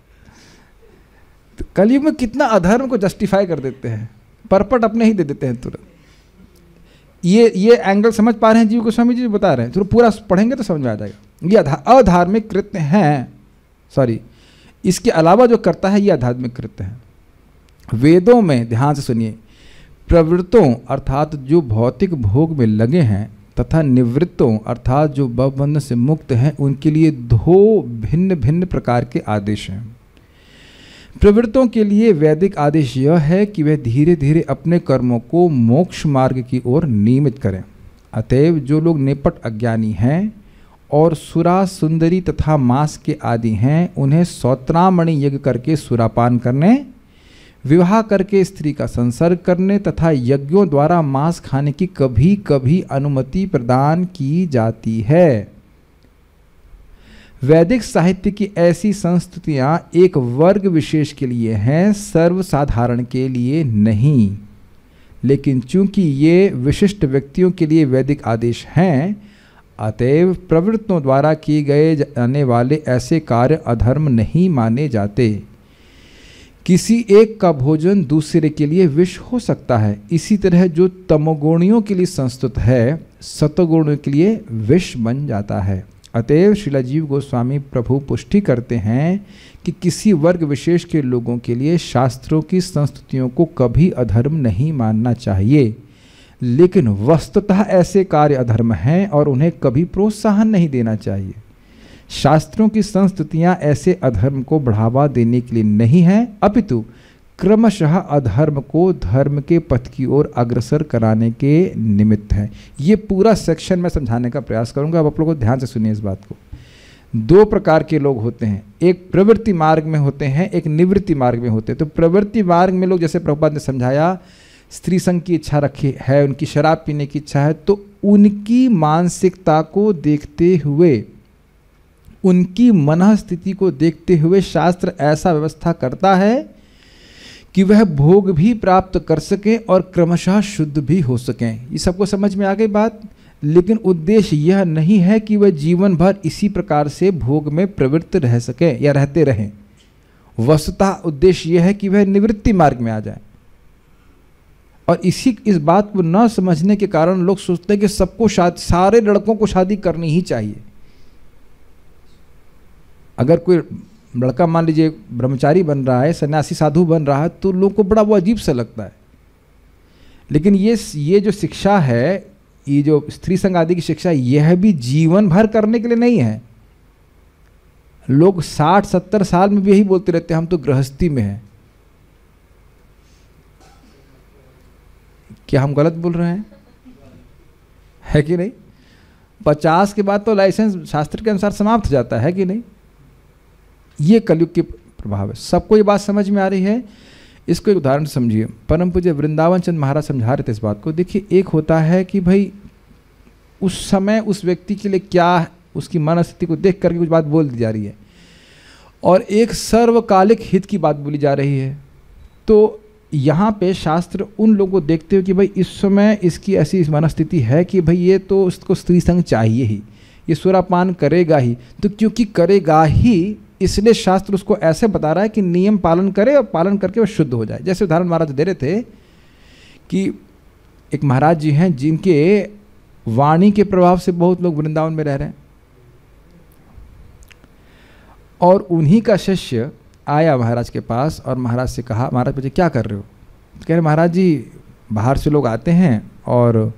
तो कलयुग में कितना अधर्म को जस्टिफाई कर देते हैं, परपट अपने ही दे देते हैं तुरंत। ये एंगल समझ पा रहे हैं? जीव गोस्वामी जी बता रहे हैं, तो पूरा पढ़ेंगे तो समझ में आ जाएगा। ये अधार्मिक कृत्य हैं, सॉरी, इसके अलावा जो करता है ये आध्यात्मिक कृत्य है। वेदों में, ध्यान से सुनिए, प्रवृत्तों अर्थात जो भौतिक भोग में लगे हैं तथा निवृत्तों अर्थात जो भवबंधन से मुक्त हैं, उनके लिए 2 भिन्न भिन्न प्रकार के आदेश हैं। प्रवृत्तों के लिए वैदिक आदेश यह है कि वे धीरे धीरे अपने कर्मों को मोक्ष मार्ग की ओर नियमित करें। अतएव जो लोग निपट अज्ञानी हैं और सुरा सुंदरी तथा मांस के आदि हैं, उन्हें सौत्रामणि यज्ञ करके सुरापान करने, विवाह करके स्त्री का संसर्ग करने तथा यज्ञों द्वारा मांस खाने की कभी कभी अनुमति प्रदान की जाती है। वैदिक साहित्य की ऐसी संस्तुतियां एक वर्ग विशेष के लिए हैं, सर्वसाधारण के लिए नहीं। लेकिन चूंकि ये विशिष्ट व्यक्तियों के लिए वैदिक आदेश हैं, अतएव प्रवृत्तों द्वारा किए गए जाने वाले ऐसे कार्य अधर्म नहीं माने जाते। किसी एक का भोजन दूसरे के लिए विष हो सकता है, इसी तरह जो तमोगुणियों के लिए संस्तुत है सतोगुणियों के लिए विष बन जाता है। अतएव श्रीला जीव गोस्वामी प्रभु पुष्टि करते हैं कि किसी वर्ग विशेष के लोगों के लिए शास्त्रों की संस्तुतियों को कभी अधर्म नहीं मानना चाहिए, लेकिन वस्तुतः ऐसे कार्य अधर्म हैं और उन्हें कभी प्रोत्साहन नहीं देना चाहिए। शास्त्रों की संस्तुतियां ऐसे अधर्म को बढ़ावा देने के लिए नहीं हैं, अपितु क्रमशः अधर्म को धर्म के पथ की ओर अग्रसर कराने के निमित्त है। ये पूरा सेक्शन मैं समझाने का प्रयास करूंगा, अब आप लोगों को ध्यान से सुनिए इस बात को। 2 प्रकार के लोग होते हैं, एक प्रवृत्ति मार्ग में होते हैं, एक निवृत्ति मार्ग में होते हैं। तो प्रवृत्ति मार्ग में लोग, जैसे प्रभुपाद ने समझाया, स्त्री संग की इच्छा रखी है, उनकी शराब पीने की इच्छा है, तो उनकी मानसिकता को देखते हुए, उनकी मन स्थिति को देखते हुए शास्त्र ऐसा व्यवस्था करता है कि वह भोग भी प्राप्त कर सकें और क्रमशः शुद्ध भी हो सकें। ये सबको समझ में आ गई बात? लेकिन उद्देश्य यह नहीं है कि वह जीवन भर इसी प्रकार से भोग में प्रवृत्त रह सकें या रहते रहें। वस्तुतः उद्देश्य यह है कि वह निवृत्ति मार्ग में आ जाए। और इस बात को न समझने के कारण लोग सोचते हैं कि सबको सारे लड़कों को शादी करनी ही चाहिए। अगर कोई लड़का मान लीजिए ब्रह्मचारी बन रहा है, सन्यासी साधु बन रहा है, तो लोगों को बड़ा वो अजीब सा लगता है लेकिन ये जो शिक्षा है, ये जो स्त्री संग आदि की शिक्षा, यह भी जीवन भर करने के लिए नहीं है। लोग 60-70 साल में भी यही बोलते रहते हैं हम तो गृहस्थी में हैं। क्या हम गलत बोल रहे हैं? है कि नहीं? 50 के बाद तो लाइसेंस शास्त्र के अनुसार समाप्त हो जाता है कि नहीं? ये कलयुग के प्रभाव है। सबको ये बात समझ में आ रही है? इसको एक उदाहरण समझिए। परम पूज्य वृंदावन चंद महाराज समझा रहे थे इस बात को। देखिए, एक होता है कि भाई उस समय उस व्यक्ति के लिए क्या, उसकी मनस्थिति को देख करके कुछ बात बोल दी जा रही है, और एक सर्वकालिक हित की बात बोली जा रही है। तो यहाँ पे शास्त्र उन लोगों को देखते हो कि भाई इस समय इसकी ऐसी मनस्थिति है कि भाई ये तो उसको स्त्री संग चाहिए ही, ये सुरापान करेगा ही, तो क्योंकि करेगा ही इसलिए शास्त्र उसको ऐसे बता रहा है कि नियम पालन करे और पालन करके वह शुद्ध हो जाए। जैसे उदाहरण महाराज दे रहे थे कि एक महाराज जी हैं जिनके वाणी के प्रभाव से बहुत लोग वृंदावन में रह रहे हैं, और उन्हीं का शिष्य आया महाराज के पास और महाराज से कहा, महाराज मुझे क्या कर रहे हो? तो कह रहे महाराज जी बाहर से लोग आते हैं और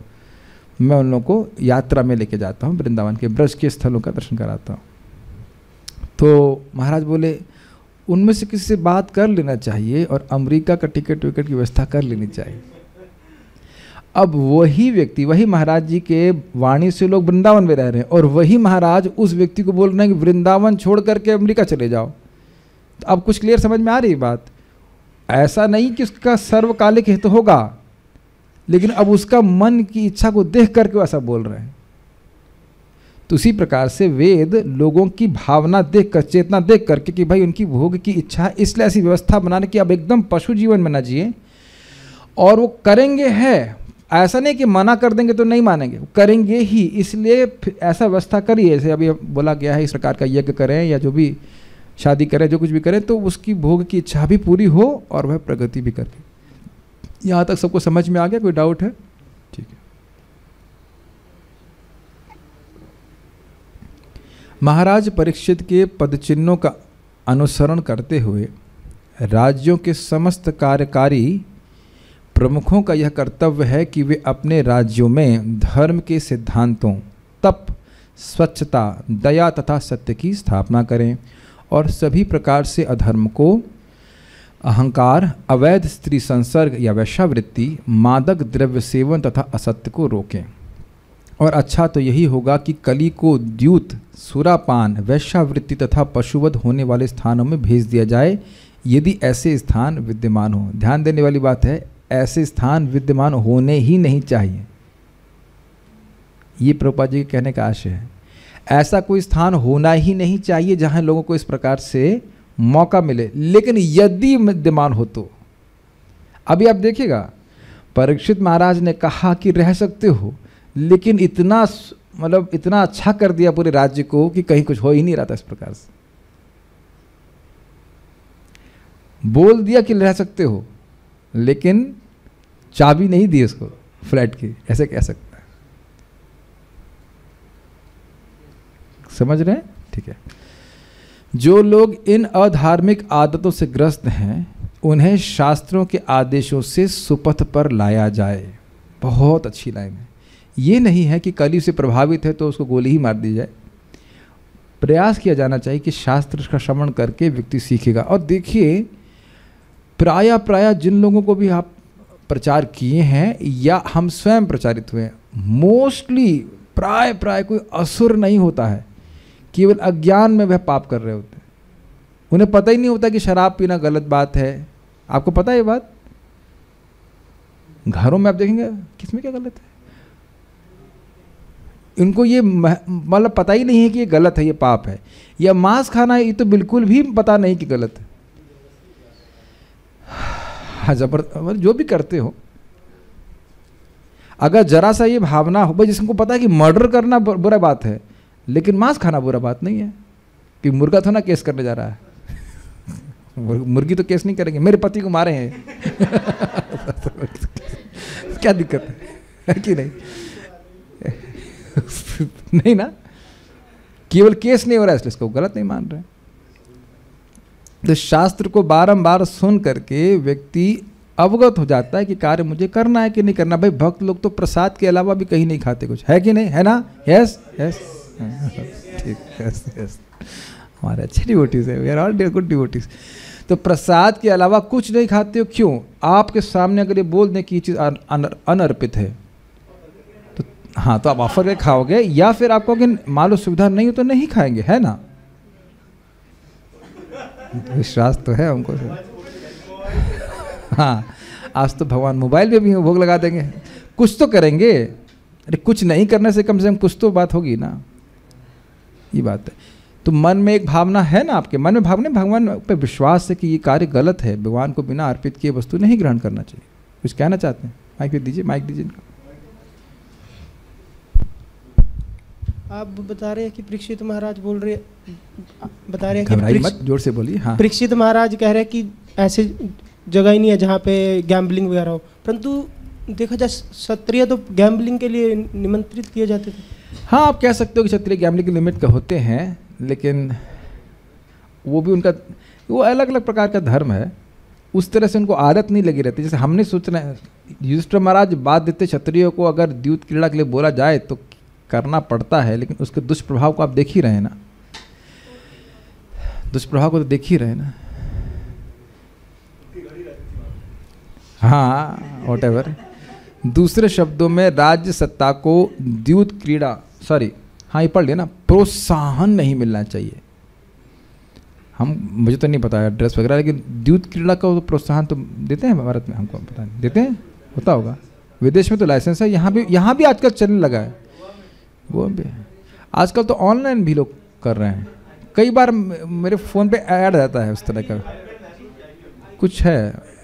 मैं उन लोगों को यात्रा में लेके जाता हूँ, वृंदावन के ब्रज के स्थलों का दर्शन कराता हूँ। तो महाराज बोले उनमें से किसी से बात कर लेना चाहिए और अमेरिका का टिकट विकट की व्यवस्था कर लेनी चाहिए। अब वही व्यक्ति, वही महाराज जी के वाणी से लोग वृंदावन में रह रहे हैं, और वही महाराज उस व्यक्ति को बोल रहे हैं कि वृंदावन छोड़ करके अमेरिका चले जाओ। तो अब कुछ क्लियर समझ में आ रही है बात? ऐसा नहीं कि उसका सर्वकालिक हित होगा, लेकिन अब उसका मन की इच्छा को देख करके ऐसा बोल रहे हैं। तो उसी प्रकार से वेद लोगों की भावना देख कर, चेतना देख करके कि भाई उनकी भोग की इच्छा, इसलिए ऐसी व्यवस्था बनाने की अब एकदम पशु जीवन में न जिए, और वो करेंगे है। ऐसा नहीं कि मना कर देंगे तो नहीं मानेंगे, वो करेंगे ही। इसलिए ऐसा व्यवस्था करिए, जैसे अभी बोला गया है इस प्रकार का यज्ञ करें या जो भी शादी करें, जो कुछ भी करें, तो उसकी भोग की इच्छा भी पूरी हो और वह प्रगति भी करे। यहाँ तक सबको समझ में आ गया? कोई डाउट है? ठीक है। महाराज परीक्षित के पदचिन्हों का अनुसरण करते हुए राज्यों के समस्त कार्यकारी प्रमुखों का यह कर्तव्य है कि वे अपने राज्यों में धर्म के सिद्धांतों, तप, स्वच्छता, दया तथा सत्य की स्थापना करें और सभी प्रकार से अधर्म को, अहंकार, अवैध स्त्री संसर्ग या वैश्यावृत्ति, मादक द्रव्य सेवन तथा असत्य को रोकें। और अच्छा तो यही होगा कि कली को द्यूत, सुरापान, वैश्यावृत्ति तथा पशुवध होने वाले स्थानों में भेज दिया जाए, यदि ऐसे स्थान विद्यमान हो। ध्यान देने वाली बात है, ऐसे स्थान विद्यमान होने ही नहीं चाहिए। ये प्रभुपाद जी के कहने का आशय है। ऐसा कोई स्थान होना ही नहीं चाहिए जहां लोगों को इस प्रकार से मौका मिले। लेकिन यदि विद्यमान हो तो, अभी आप देखिएगा, परीक्षित महाराज ने कहा कि रह सकते हो, लेकिन इतना मतलब इतना अच्छा कर दिया पूरे राज्य को कि कहीं कुछ हो ही नहीं रहा था। इस प्रकार से बोल दिया कि रह सकते हो, लेकिन चाबी नहीं दी उसको फ्लैट की। ऐसे कह सकता है? समझ रहे हैं? ठीक है। जो लोग इन अधार्मिक आदतों से ग्रस्त हैं, उन्हें शास्त्रों के आदेशों से सुपथ पर लाया जाए। बहुत अच्छी लाइन है। ये नहीं है कि कली से प्रभावित है तो उसको गोली ही मार दी जाए। प्रयास किया जाना चाहिए कि शास्त्र का श्रवण करके व्यक्ति सीखेगा। और देखिए, प्राय जिन लोगों को भी आप प्रचार किए हैं या हम स्वयं प्रचारित हुए हैं, मोस्टली प्राय कोई असुर नहीं होता है, केवल अज्ञान में वह पाप कर रहे होते हैं। उन्हें पता ही नहीं होता कि शराब पीना गलत बात है। आपको पता है ये बात? घरों में आप देखेंगे किसमें क्या गलत है, इनको ये मतलब पता ही नहीं है कि ये गलत है, ये पाप है। या मांस खाना, ये तो बिल्कुल भी पता नहीं कि गलत है। हाँ, जबरदस्त जो भी करते हो, अगर जरा सा ये भावना हो, भाई जिसको पता है कि मर्डर करना बुरा बात है, लेकिन मांस खाना बुरा बात नहीं है, कि मुर्गा तो ना केस करने जा रहा है। मुर्गी तो केस नहीं करेंगे, मेरे पति को मारे हैं। क्या दिक्कत है कि नहीं? नहीं ना, केवल केस नहीं हो रहा है इसलिए इसको गलत नहीं मान रहे। तो शास्त्र को बारंबार सुन करके व्यक्ति अवगत हो जाता है कि कार्य मुझे करना है कि नहीं करना। भाई भक्त लोग तो प्रसाद के अलावा भी कहीं नहीं खाते कुछ, है कि नहीं, है ना? यस यस ठीक, यस यस, हमारे अच्छे डिवोटीज है, we are all good devotees. तो प्रसाद के अलावा कुछ नहीं खाते हो, क्यों? आपके सामने अगर ये बोल दें कि ये चीज़ अनर्पित है तो हाँ, तो आप ऑफर के खाओगे, या फिर आप कहोगे मान लो सुविधा नहीं हो तो नहीं खाएंगे, है ना? विश्वास तो है हमको। हाँ, आज तो भगवान मोबाइल पे भी भोग लगा देंगे, कुछ तो करेंगे। अरे कुछ नहीं करने से कम कुछ तो बात होगी ना, ये बात है। तो मन में एक भावना है ना, आपके मन में भावना, भगवान पे विश्वास है कि ये कार्य गलत है, भगवान को बिना अर्पित किए वस्तु नहीं ग्रहण करना चाहिए। कुछ कहना चाहते हैं? माइक दीजिए, माइक दीजिए इनको। आप बता रहे हैं कि परीक्षित महाराज बोल रहे, बता रहे हैं घबराइए मत, जोर से बोलिए। हाँ, परीक्षित महाराज कह रहे हैं कि ऐसे जगह ही नहीं है जहाँ पे गैम्बलिंग वगैरह हो, परंतु देखा जाए क्षत्रिय तो गैम्बलिंग के लिए निमंत्रित किए जाते थे। हाँ, आप कह सकते हो कि क्षत्रिय गैम्बलिंग के लिमिट का होते हैं, लेकिन वो भी उनका, वो अलग अलग प्रकार का धर्म है, उस तरह से उनको आदत नहीं लगी रहती। जैसे हमने सोचना है, युधिष्ठिर महाराज बात देते क्षत्रियों को अगर द्यूत क्रीड़ा के लिए बोला जाए तो करना पड़ता है, लेकिन उसके दुष्प्रभाव को आप देख ही रहे हैं ना, दुष्प्रभाव को तो देख ही रहे हैं ना। हाँ, व्हाटएवर। दूसरे शब्दों में राज्य सत्ता को द्यूत क्रीड़ा, सॉरी, हाँ ये पढ़ लिया ना, प्रोत्साहन नहीं मिलना चाहिए। मुझे तो नहीं पता है एड्रेस वगैरह, लेकिन द्यूत क्रीड़ा का तो प्रोत्साहन तो देते हैं भारत में, हमको पता नहीं, देते हैं, होता होगा। विदेश में तो लाइसेंस है, यहाँ भी आजकल चलने लगा है वो भी। आजकल तो ऑनलाइन भी लोग कर रहे हैं, कई बार मेरे फ़ोन पे ऐड आता है उस तरह का कुछ है।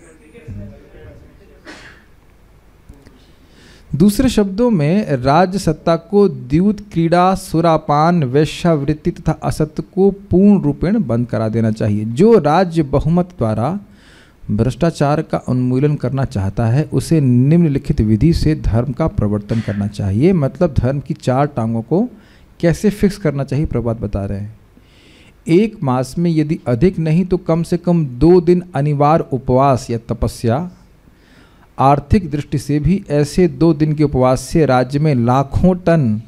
दूसरे शब्दों में राज्य सत्ता को द्यूत क्रीड़ा, सुरापान, वेश्यावृत्ति तथा असत्य को पूर्ण रूपेण बंद करा देना चाहिए। जो राज्य बहुमत द्वारा भ्रष्टाचार का उन्मूलन करना चाहता है उसे निम्नलिखित विधि से धर्म का प्रवर्तन करना चाहिए। मतलब धर्म की 4 टांगों को कैसे फिक्स करना चाहिए, प्रभात बता रहे हैं। 1 मास में यदि अधिक नहीं तो कम से कम 2 दिन अनिवार्य उपवास या तपस्या। आर्थिक दृष्टि से भी ऐसे 2 दिन के उपवास से राज्य में लाखों टन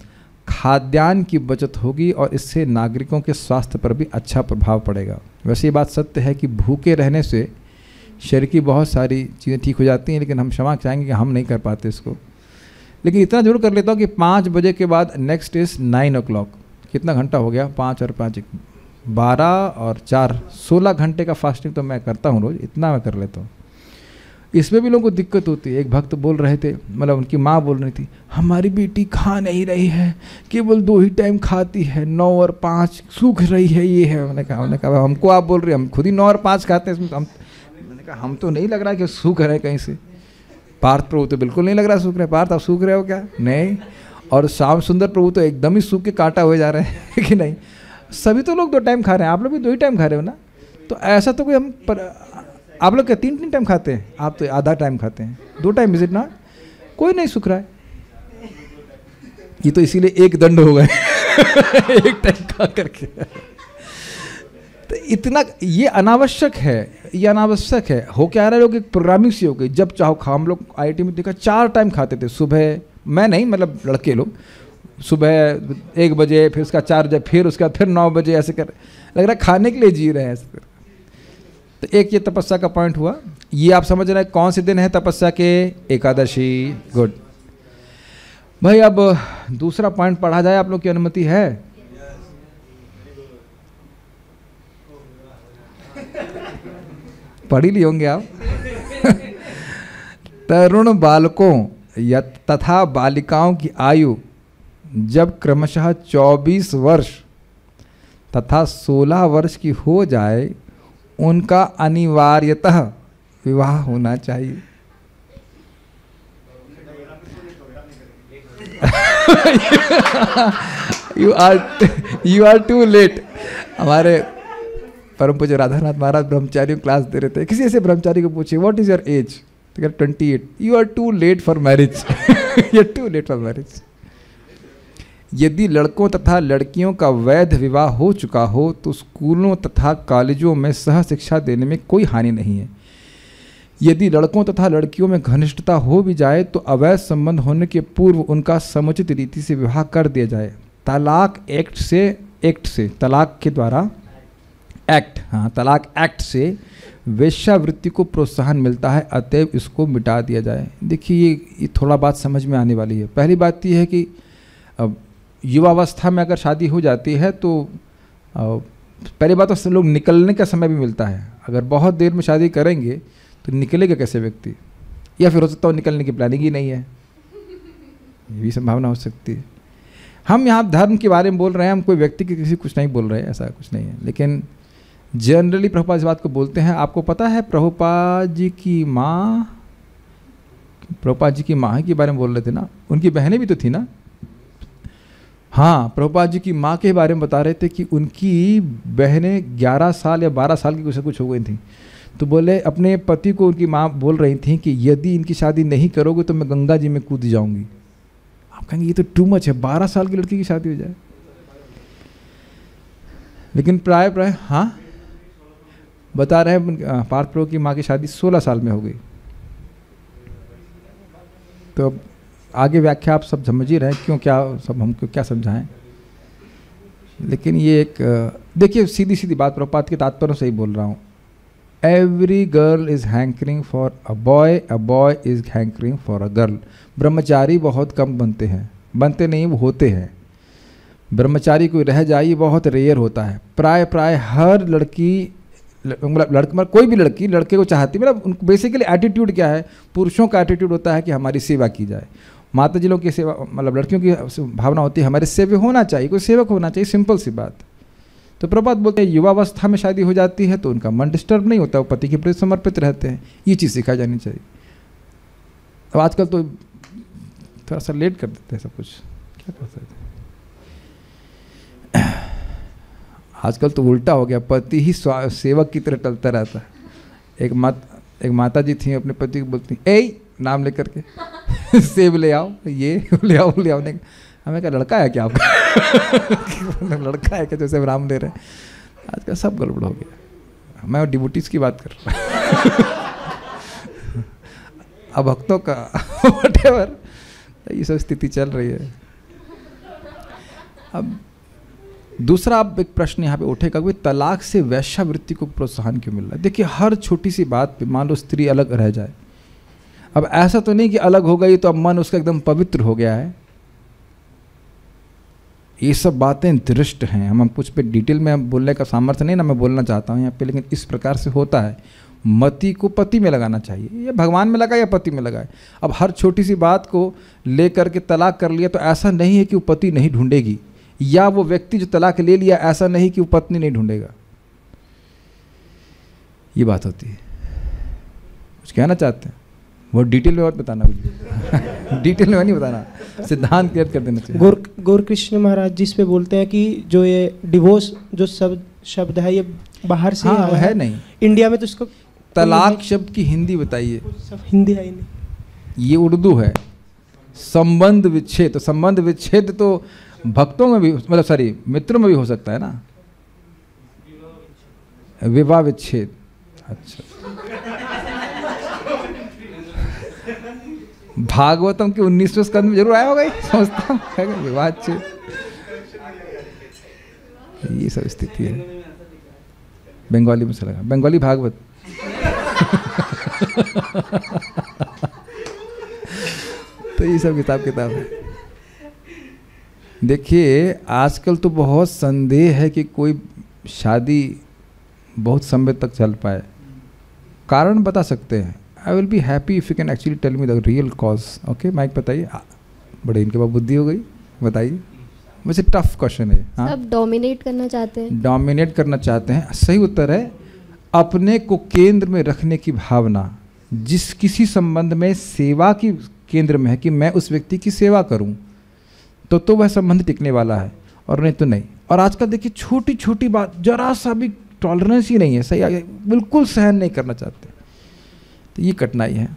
खाद्यान्न की बचत होगी और इससे नागरिकों के स्वास्थ्य पर भी अच्छा प्रभाव पड़ेगा। वैसे ये बात सत्य है कि भूखे रहने से शरीर की बहुत सारी चीज़ें ठीक हो जाती हैं, लेकिन हम क्षमा चाहेंगे कि हम नहीं कर पाते इसको। लेकिन इतना जरूर कर लेता हूँ कि 5 बजे के बाद नेक्स्ट इज़ 9 o'clock। कितना घंटा हो गया? 5 और 5 12 और 4 16 घंटे का फास्टिंग तो मैं करता हूँ रोज़, इतना मैं कर लेता हूँ। इसमें भी लोगों को दिक्कत होती है। एक भक्त बोल रहे थे, मतलब उनकी माँ बोल रही थी, हमारी बेटी खा नहीं रही है, केवल 2 ही टाइम खाती है, 9 और 5 सूख रही है, ये है। मैंने कहा हमको आप बोल रहे हैं, हम खुद ही 9 और 5 खाते हैं, इसमें मैंने कहा हम तो नहीं लग रहा कि सूख रहे कहीं से। पार्थ प्रभु तो बिल्कुल नहीं लग रहा सूख रहे। पार्थ आप सूख रहे हो क्या? नहीं। और श्याम सुंदर प्रभु तो एकदम ही सूख के कांटा हुए जा रहे हैं कि नहीं। सभी तो लोग 2 टाइम खा रहे हैं, आप लोग भी 2 ही टाइम खा रहे हो ना। तो ऐसा तो कोई आप लोग क्या 3 टाइम खाते हैं? आप तो आधा टाइम खाते हैं, 2 टाइम इज इट नॉट? कोई नहीं सूख रहा है। ये तो इसीलिए 1 दंड हो गए 1 टाइम खा करके। तो इतना ये अनावश्यक है, ये अनावश्यक है। हो क्या रहा है, लोग एक प्रोग्रामिंग सी हो गई, जब चाहो खाओ। हम लोग IIT में देखा 4 टाइम खाते थे। सुबह, मैं नहीं, मतलब लड़के लोग सुबह 1 बजे, फिर उसका 4 बजे, फिर उसका फिर 9 बजे, ऐसे कर लग रहा है खाने के लिए जी रहे हैं ऐसे। तो एक ये तपस्या का पॉइंट हुआ। ये आप समझ रहे हैं कौन से दिन है तपस्या के? एकादशी। गुड भाई। अब दूसरा पॉइंट पढ़ा जाए, आप लोग की अनुमति है? पढ़ ही लिए होंगे आप। तरुण बालकों या तथा बालिकाओं की आयु जब क्रमशः 24 वर्ष तथा 16 वर्ष की हो जाए, उनका अनिवार्यतः विवाह होना चाहिए। You are too late. हमारे परम पूज्य राधानाथ महाराज ब्रह्मचारियों क्लास दे रहे थे, किसी ऐसे ब्रह्मचारी को पूछे what is your age? 28। You are too late for marriage. You are too late for marriage. यदि लड़कों तथा लड़कियों का वैध विवाह हो चुका हो तो स्कूलों तथा कॉलेजों में सह शिक्षा देने में कोई हानि नहीं है। यदि लड़कों तथा लड़कियों में घनिष्ठता हो भी जाए तो अवैध संबंध होने के पूर्व उनका समुचित रीति से विवाह कर दिया जाए। तलाक एक्ट से तलाक के द्वारा तलाक एक्ट से वेश्यावृत्ति को प्रोत्साहन मिलता है, अतएव इसको मिटा दिया जाए। देखिए ये थोड़ा बात समझ में आने वाली है। पहली बात यह है कि युवावस्था में अगर शादी हो जाती है तो पहली बात तो लोग निकलने का समय भी मिलता है। अगर बहुत देर में शादी करेंगे तो निकलेगा कैसे व्यक्ति, या फिर हो सकता है निकलने की प्लानिंग ही नहीं है, ये भी संभावना हो सकती है। हम यहाँ धर्म के बारे में बोल रहे हैं, हम कोई व्यक्ति के किसी कुछ नहीं बोल रहे हैं, ऐसा कुछ नहीं है। लेकिन जनरली प्रभुपाद इस बात को बोलते हैं। आपको पता है प्रभुपाद जी की माँ के बारे में बोल रहे थे ना, उनकी बहनें भी तो थी ना। हाँ, प्रभुपाद जी की माँ के बारे में बता रहे थे कि उनकी बहनें 11 साल या 12 साल की कुछ हो गई थी। तो बोले अपने पति को उनकी माँ बोल रही थी कि यदि इनकी शादी नहीं करोगे तो मैं गंगा जी में कूद जाऊंगी। आप कहेंगे ये तो टू मच है, 12 साल की लड़की की शादी हो जाए। लेकिन प्राय हाँ बता रहे हैं पार्थ प्रभु की माँ की शादी 16 साल में हो गई। तो अब आगे व्याख्या आप सब समझ ही रहे हैं, क्यों क्या सब हमको क्या समझाएं। लेकिन ये एक देखिए सीधी सीधी बात प्रभुपाद के तात्पर्य से ही बोल रहा हूँ। Every girl is hankering for a boy is hankering for a girl. ब्रह्मचारी बहुत कम बनते हैं, बनते नहीं वो होते हैं। ब्रह्मचारी कोई रह जाए ये बहुत रेयर होता है। प्राय हर लड़की मतलब कोई भी लड़की लड़के को चाहती, मतलब उनको बेसिकली एटीट्यूड क्या है, पुरुषों का एटीट्यूड होता है कि हमारी सेवा की जाए। माता जी लोग की सेवा, मतलब लड़कियों की भावना होती है हमारे सेवा होना चाहिए, कोई सेवक होना चाहिए, सिंपल सी बात। तो प्रभुपाद बोलते हैं युवावस्था में शादी हो जाती है तो उनका मन डिस्टर्ब नहीं होता, वो पति के प्रति समर्पित रहते हैं। ये चीज़ सिखाई जानी चाहिए। अब आजकल तो थोड़ा सा लेट कर देते हैं सब कुछ, क्या कर सकते हैं। आजकल तो उल्टा हो गया, पति ही सेवक की तरह टलता रहता है। एक माता जी थी, अपने पति को बोलती ए नाम लेकर के सेब ले आओ, ये ले आओ ले आओ। हमें क्या लड़का है क्या आपका लड़का है क्या जैसे राम ले रहे हैं। आजकल सब गड़बड़ हो गया। मैं डिवोटीज की बात कर रहा हूँ, अब भक्तों का व्हाटएवर, ये सब स्थिति चल रही है। अब दूसरा अब एक प्रश्न यहाँ पे उठेगा कि तलाक से वैश्यावृत्ति को प्रोत्साहन क्यों मिल रहा है। देखिए हर छोटी सी बात पे मान लो स्त्री अलग रह जाए, अब ऐसा तो नहीं कि अलग हो गई तो अब मन उसका एकदम पवित्र हो गया है। ये सब बातें दृष्ट हैं, हम कुछ पे डिटेल में बोलने का सामर्थ्य नहीं ना मैं बोलना चाहता हूँ यहाँ पे, लेकिन इस प्रकार से होता है। मति को पति में लगाना चाहिए, या भगवान में लगाए या पति में लगाए। अब हर छोटी सी बात को लेकर के तलाक कर लिया तो ऐसा नहीं है कि वो पति नहीं ढूंढेगी, या वो व्यक्ति जो तलाक ले लिया ऐसा नहीं कि वो पत्नी नहीं ढूंढेगा। ये बात होती है। कुछ कहना चाहते हैं वो डिटेल में और बताना मुझे डिटेल में नहीं बताना, सिद्धांत क्लियर कर देना चाहिए। गौर कृष्ण महाराज जिस पे बोलते हैं कि जो ये डिवोर्स जो शब्द है ये बाहर से आया है नहीं, इंडिया में तो इसको तलाक शब्द की हिंदी बताइए। सब हिंदी है ही नहीं, ये उर्दू है। संबंध विच्छेद, तो संबंध विच्छेद तो भक्तों में भी, मतलब सॉरी मित्रों में भी हो सकता है ना, विवाह विच्छेद। अच्छा, भागवतम के 19वें स्कंद में जरूर आया होगा, समझता हूँ विवाह विच्छेद। ये सब स्थिति है। बंगाली में से लगा, बंगाली भागवत तो ये सब किताब है। देखिए आजकल तो बहुत संदेह है कि कोई शादी बहुत समय तक चल पाए। कारण बता सकते हैं। I will be happy if you can actually tell me the real cause. Okay mike बताइए। बड़े इनके पास बुद्धि हो गई, बताइए। वैसे टफ क्वेश्चन है। हाँ, सब डोमिनेट करना चाहते हैं। डोमिनेट करना चाहते हैं, सही उत्तर है अपने को केंद्र में रखने की भावना। जिस किसी संबंध में सेवा की केंद्र में है कि मैं उस व्यक्ति की सेवा करूं, तो वह संबंध टिकने वाला है, और नहीं तो नहीं। और आजकल देखिए छोटी छोटी बात जरा सा भी टॉलरेंस ही नहीं है, सही बिल्कुल सहन नहीं करना चाहते, तो ये कठिनाई है।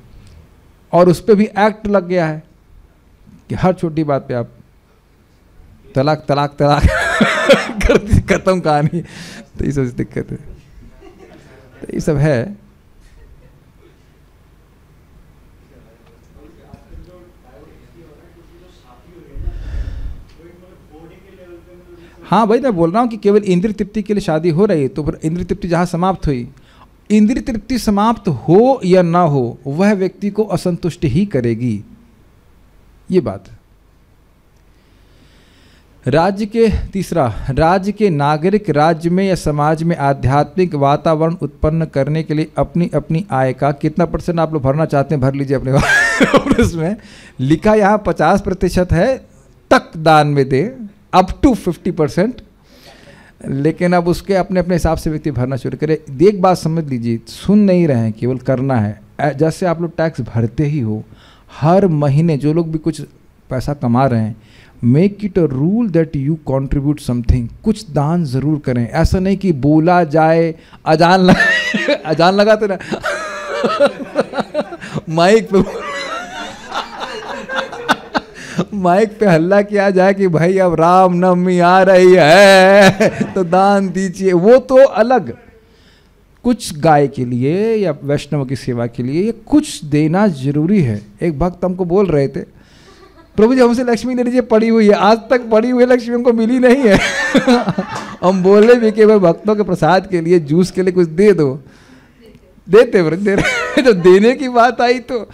और उस पर भी एक्ट लग गया है कि हर छोटी बात पे आप तलाक तलाक तलाक करती खत्म कहानी। तो ये सब दिक्कत है, तो ये सब है। हाँ भाई, मैं बोल रहा हूँ कि केवल इंद्रिय तृप्ति के लिए शादी हो रही है, तो फिर इंद्रिय तृप्ति जहाँ समाप्त हुई, इंद्रिय तृप्ति समाप्त हो या ना हो, वह व्यक्ति को असंतुष्ट ही करेगी, ये बात है। राज्य के तीसरा, राज्य के नागरिक राज्य में या समाज में आध्यात्मिक वातावरण उत्पन्न करने के लिए अपनी अपनी आय का कितना % आप लोग भरना चाहते हैं भर लीजिए अपने और उसमें लिखा यहाँ 50% है तक दान में दे, अप टू 50%, लेकिन अब उसके अपने अपने हिसाब से व्यक्ति भरना शुरू करे। एक बात समझ लीजिए, सुन नहीं रहे हैं, केवल करना है। जैसे आप लोग टैक्स भरते ही हो, हर महीने जो लोग भी कुछ पैसा कमा रहे हैं, make it a rule that you contribute something, कुछ दान जरूर करें। ऐसा नहीं कि बोला जाए, अजान लगाते ना माइक पे हल्ला किया जाए कि भाई अब राम नवमी आ रही है तो दान दीजिए, वो तो अलग। कुछ गाय के लिए या वैष्णव की सेवा के लिए कुछ देना जरूरी है। एक भक्त हमको बोल रहे थे, प्रभु जी हमसे लक्ष्मी ले लीजिए, पड़ी हुई है, आज तक पड़ी हुई लक्ष्मी हमको मिली नहीं है हम बोले भी कि भाई भक्तों के प्रसाद के लिए, जूस के लिए कुछ दे दो, देते दे रहे जब देने की बात आई तो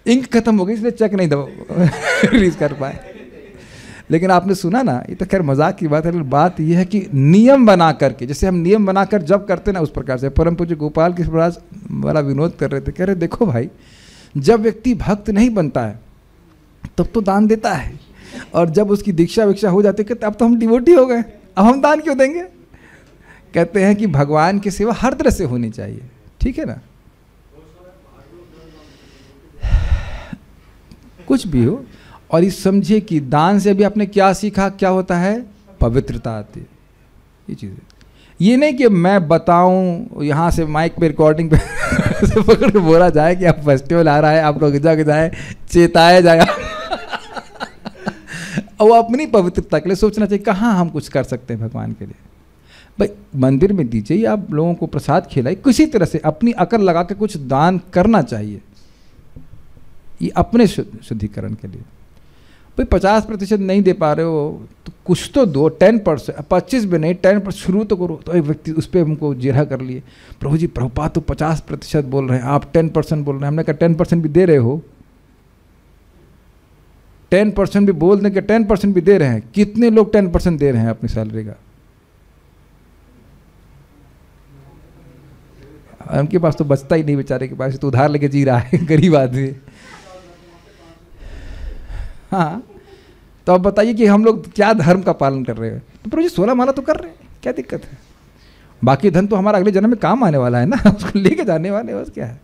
इंक खत्म हो गई, इसलिए चेक नहीं रिलीज कर पाए। लेकिन आपने सुना ना, ये तो खैर मजाक की बात है, लेकिन बात यह है कि नियम बना करके, जैसे हम नियम बनाकर जब करते ना, उस प्रकार से परम पूज्य गोपाल कृष्ण महाराज वाला विनोद कर रहे थे, कह रहे देखो भाई, जब व्यक्ति भक्त नहीं बनता है तब तो दान देता है, और जब उसकी दीक्षा वीक्षा हो जाती है कहते अब तो हम डिवोटी हो गए, अब हम दान क्यों देंगे। कहते हैं कि भगवान की सेवा हर तरह से होनी चाहिए, ठीक है ना, कुछ भी हो। और इस समझिए कि दान से भी आपने क्या सीखा, क्या होता है, पवित्रता आती है, ये चीज़ है। ये नहीं कि मैं बताऊं यहाँ से माइक पे रिकॉर्डिंग पे पकड़ के बोला जाए कि अब फेस्टिवल आ रहा है, आप लोग जाके जाए, चेताया जाएगा और वो अपनी पवित्रता के लिए सोचना चाहिए कहाँ हम कुछ कर सकते हैं भगवान के लिए। भाई मंदिर में दीजिए, आप लोगों को प्रसाद खिलाइए, किसी तरह से अपनी अकल लगा के कुछ दान करना चाहिए, ये अपने शुद्धिकरण के लिए। भाई 50% नहीं दे पा रहे हो तो कुछ तो दो, 10%, 25 भी नहीं, 10% शुरू तो करो। तो एक व्यक्ति उस पर हमको जिरह कर लिए, प्रभु जी प्रभुपाद तो 50% बोल रहे हैं, आप 10% बोल रहे हैं। हमने कहा 10% भी दे रहे हो, 10% भी बोल दें कि 10% भी दे रहे हैं। कितने लोग 10% दे रहे हैं अपनी सैलरी का? उनके पास तो बचता ही नहीं, बेचारे के पास तो उधार लेके जी रहा है, गरीब आदमी। हाँ, तो अब बताइए कि हम लोग क्या धर्म का पालन कर रहे हैं। तो प्रभु जी 16 माला तो कर रहे हैं, क्या दिक्कत है? बाकी धन तो हमारा अगले जन्म में काम आने वाला है ना, उसको लेके जाने वाले, बस क्या है।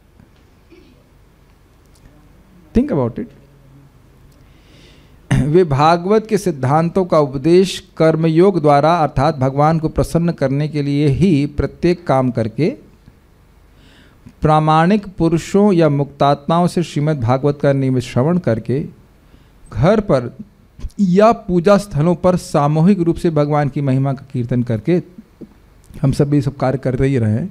Think about it. वे भागवत के सिद्धांतों का उपदेश कर्मयोग द्वारा अर्थात भगवान को प्रसन्न करने के लिए ही प्रत्येक काम करके प्रामाणिक पुरुषों या मुक्तात्माओं से श्रीमद् भागवत का नियमित श्रवण करके घर पर या पूजा स्थलों पर सामूहिक रूप से भगवान की महिमा का कीर्तन करके हम सब ये सब कार्य कर ही रहे हैं।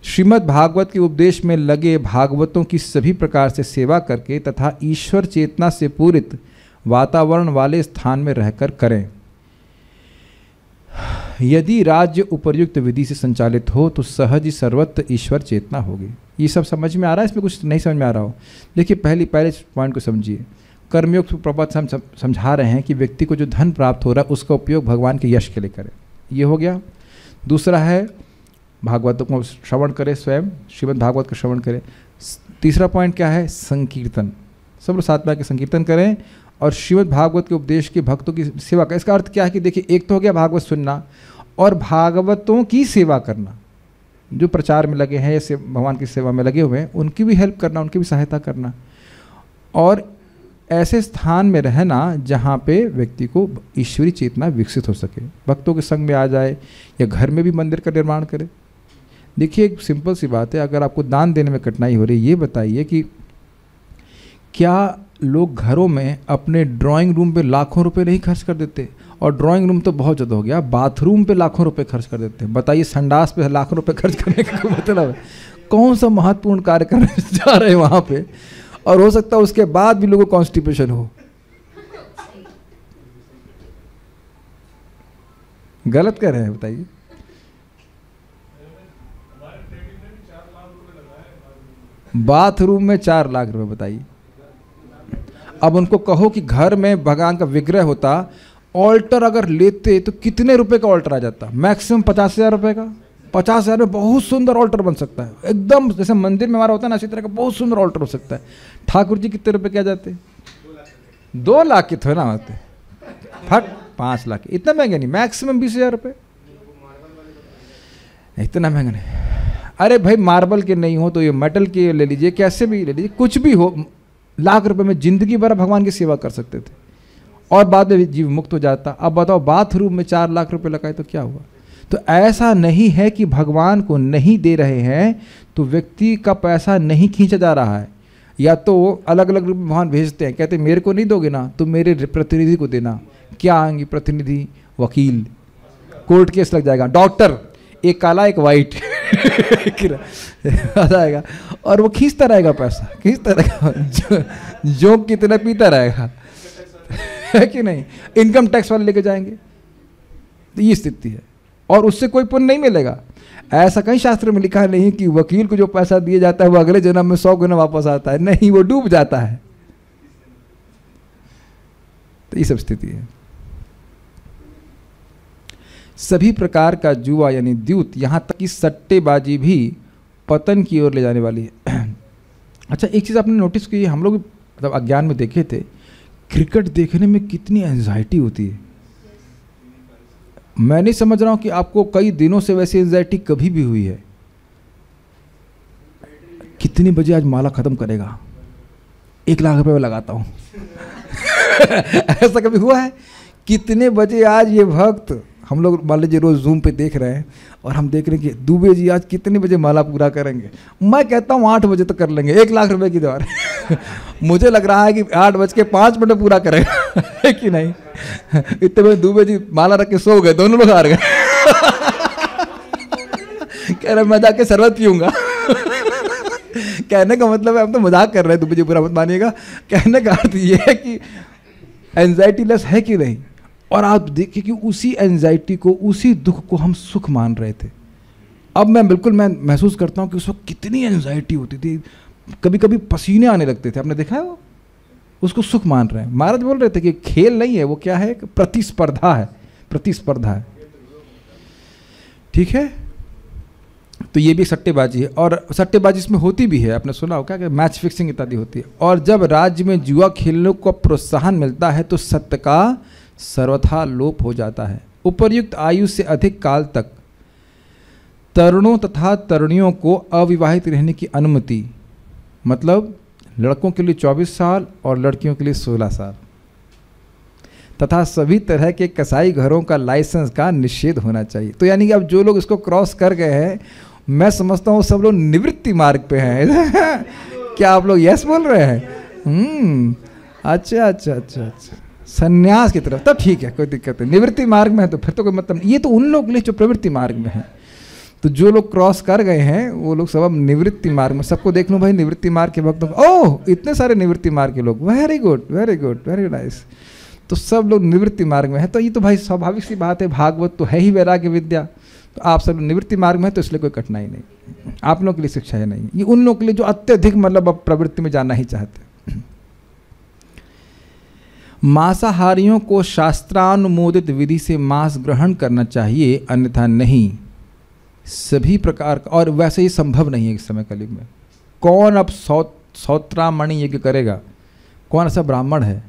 श्रीमद् भागवत के उपदेश में लगे भागवतों की सभी प्रकार से सेवा करके तथा ईश्वर चेतना से पूरित वातावरण वाले स्थान में रहकर करें। यदि राज्य उपर्युक्त विधि से संचालित हो तो सहज ही सर्वत्र ईश्वर चेतना होगी। ये सब समझ में आ रहा है? इसमें कुछ नहीं समझ में आ रहा हो? देखिए पहले पॉइंट को समझिए। कर्मयोग प्रपद से हम समझा रहे हैं कि व्यक्ति को जो धन प्राप्त हो रहा है उसका उपयोग भगवान के यश के लिए करे, ये हो गया। दूसरा है भागवतों को श्रवण करे, स्वयं श्रीमद् भागवत का श्रवण करे। तीसरा पॉइंट क्या है? संकीर्तन। सब लोग साथ में आके संकीर्तन करें और श्रीमद् भागवत के उपदेश के भक्तों की सेवा करें। इसका अर्थ क्या है कि देखिए, एक तो हो गया भागवत सुनना और भागवतों की सेवा करना। जो प्रचार में लगे हैं या भगवान की सेवा में लगे हुए हैं उनकी भी हेल्प करना, उनकी भी सहायता करना, और ऐसे स्थान में रहना जहाँ पे व्यक्ति को ईश्वरी चेतना विकसित हो सके, भक्तों के संग में आ जाए या घर में भी मंदिर का निर्माण करे। देखिए एक सिंपल सी बात है, अगर आपको दान देने में कठिनाई हो रही है, ये बताइए कि क्या लोग घरों में अपने ड्राइंग रूम पे लाखों रुपए नहीं खर्च कर देते? और ड्राइंग रूम तो बहुत ज़्यादा हो गया, बाथरूम पे लाखों रुपए खर्च कर देते हैं। बताइए संडास पे लाखों रुपए खर्च करने का मतलब है? कौन सा महत्वपूर्ण कार्य करने जा रहे हैं वहाँ पे, और हो सकता है उसके बाद भी लोगों को कॉन्स्टिपेशन हो। गलत कर रहे हैं, बताइए। बाथरूम में 4 लाख रुपए, बताइए। अब उनको कहो कि घर में भगवान का विग्रह होता, ऑल्टर अगर लेते तो कितने रुपए का ऑल्टर आ जाता? मैक्सिमम 50,000 रुपए का। 50,000 में बहुत सुंदर ऑल्टर बन सकता है, एकदम जैसे मंदिर में हमारा होता है ना, इसी तरह का बहुत सुंदर ऑल्टर हो सकता है। ठाकुर जी कितने रुपए के आ जाते? 2 लाख के थोड़ा ना होते, फट 5 लाख। इतना महंगा नहीं, मैक्सिमम 20,000 रुपये, इतना महंगा नहीं। अरे भाई मार्बल के नहीं हो तो ये मेटल के ले लीजिए, कैसे भी ले लीजिए, कुछ भी हो, लाख रुपए में जिंदगी भर भगवान की सेवा कर सकते थे और बाद में जीव मुक्त हो जाता। अब बताओ बाथरूम में 4 लाख रुपए लगाए तो क्या हुआ? तो ऐसा नहीं है कि भगवान को नहीं दे रहे हैं तो व्यक्ति का पैसा नहीं खींचा जा रहा है, या तो अलग अलग रूप में भगवान भेजते हैं, कहते हैं मेरे को नहीं दोगे ना तो मेरे प्रतिनिधि को देना। क्या आएंगे प्रतिनिधि? वकील, कोर्ट केस लग जाएगा, डॉक्टर, एक काला एक वाइट आ जाएगा और वो खींचता रहेगा पैसा, खींचता रहेगा, जो कितना पीता रहेगा है कि नहीं? इनकम टैक्स वाले लेके जाएंगे। तो ये स्थिति है और उससे कोई पुण्य नहीं मिलेगा। ऐसा कहीं शास्त्र में लिखा नहीं कि वकील को जो पैसा दिया जाता है वो अगले जन्म में 100 गुना वापस आता है, नहीं, वो डूब जाता है। तो ये सब स्थिति है। सभी प्रकार का जुआ यानी द्यूत, यहां तक कि सट्टेबाजी भी पतन की ओर ले जाने वाली है। अच्छा, एक चीज आपने नोटिस की, हम लोग मतलब अज्ञान में देखे थे, क्रिकेट देखने में कितनी एंजाइटी होती है। मैं नहीं समझ रहा हूं कि आपको कई दिनों से वैसी एंजाइटी कभी भी हुई है। कितने बजे आज माला खत्म करेगा, 1 लाख रुपए में लगाता हूं ऐसा कभी हुआ है? कितने बजे आज ये भक्त, हम लोग मान लीजिए रोज जूम पे देख रहे हैं और हम देख रहे हैं कि दुबे जी आज कितने बजे माला पूरा करेंगे। मैं कहता हूँ 8 बजे तक कर लेंगे, 1 लाख रुपए की दौर मुझे लग रहा है कि 8:05 पूरा करेगा है कि नहीं? इतने बजे दुबे जी माला रख के सो गए, दोनों लोग हार गए कह रहे मैं जाके शरबत पीऊंगा कहने का मतलब है, हम तो मजाक कर रहे हैं, दुबे जी बुरा मत मानिएगा। कहने का अर्थ ये है कि एंजाइटी लेस है कि नहीं। और आप देखिए कि उसी एंजाइटी को, उसी दुख को हम सुख मान रहे थे। अब मैं महसूस करता हूँ कि उस वक्त कितनी एंजाइटी होती थी, कभी कभी पसीने आने लगते थे। आपने देखा है? वो उसको सुख मान रहे हैं। महाराज बोल रहे थे कि खेल नहीं है वो, क्या है? प्रतिस्पर्धा है, प्रतिस्पर्धा है। ठीक है, तो ये भी सट्टेबाजी है और सट्टेबाजी इसमें होती भी है। आपने सुना होगा कि मैच फिक्सिंग इत्यादि होती है। और जब राज्य में जुआ खेलने को प्रोत्साहन मिलता है तो सत्य का सर्वथा लोप हो जाता है। उपर्युक्त आयु से अधिक काल तक तरुणों तथा तरुणियों को अविवाहित रहने की अनुमति, मतलब लड़कों के लिए 24 साल और लड़कियों के लिए 16 साल, तथा सभी तरह के कसाई घरों का लाइसेंस का निषेध होना चाहिए। तो यानी कि अब जो लोग इसको क्रॉस कर गए हैं, मैं समझता हूँ सब लोग निवृत्ति मार्ग पे हैं क्या आप लोग यस बोल रहे हैं? अच्छा अच्छा अच्छा अच्छा, संन्यास की तरफ, तब ठीक है, कोई दिक्कत नहीं। निवृत्ति मार्ग में है तो फिर तो कोई मतलब नहीं। ये तो उन लोग के लिए जो प्रवृत्ति मार्ग में है। तो जो लोग क्रॉस कर गए हैं वो लोग सब अब निवृत्ति मार्ग में। सबको देख लो भाई निवृत्ति मार्ग के भक्त, ओह इतने सारे निवृत्ति मार्ग के लोग, very good very good very nice. तो सब लोग निवृत्ति मार्ग में है। तो ये तो भाई स्वाभाविक सी बात है, भागवत तो है ही वैराग्य विद्या। तो आप सब निवृत्ति मार्ग में है तो इसलिए कोई कठिनाई नहीं। आप लोगों के लिए शिक्षा है नहीं, ये उन लोगों के लिए जो अत्यधिक मतलब अब प्रवृत्ति में जाना ही चाहते। मांसाहारियों को शास्त्रानुमोदित विधि से मांस ग्रहण करना चाहिए, अन्यथा नहीं। सभी प्रकार का, और वैसे ही संभव नहीं है इस समय कलयुग में। कौन अब सौत्रामणि यज्ञ करेगा? कौन ऐसा ब्राह्मण है?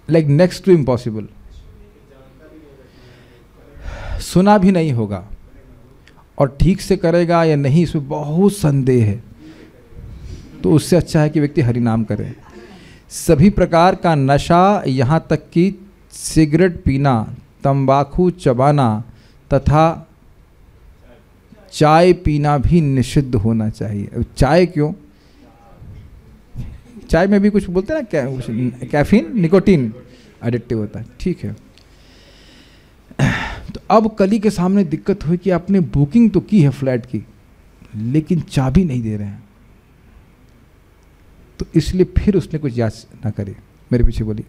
Like next to impossible. सुना भी नहीं होगा और ठीक से करेगा या नहीं इसमें बहुत संदेह है। तो उससे अच्छा है कि व्यक्ति हरिनाम करे। सभी प्रकार का नशा, यहाँ तक कि सिगरेट पीना, तंबाकू चबाना तथा चाय पीना भी निषिद्ध होना चाहिए। अब चाय क्यों? चाय में भी कुछ बोलते हैं ना, कैफीन, निकोटीन एडिक्टिव होता है। ठीक है, तो अब कली के सामने दिक्कत हुई कि आपने बुकिंग तो की है फ्लैट की, लेकिन चाबी नहीं दे रहे हैं। तो इसलिए फिर उसने कुछ याचना करी, मेरे पीछे बोली,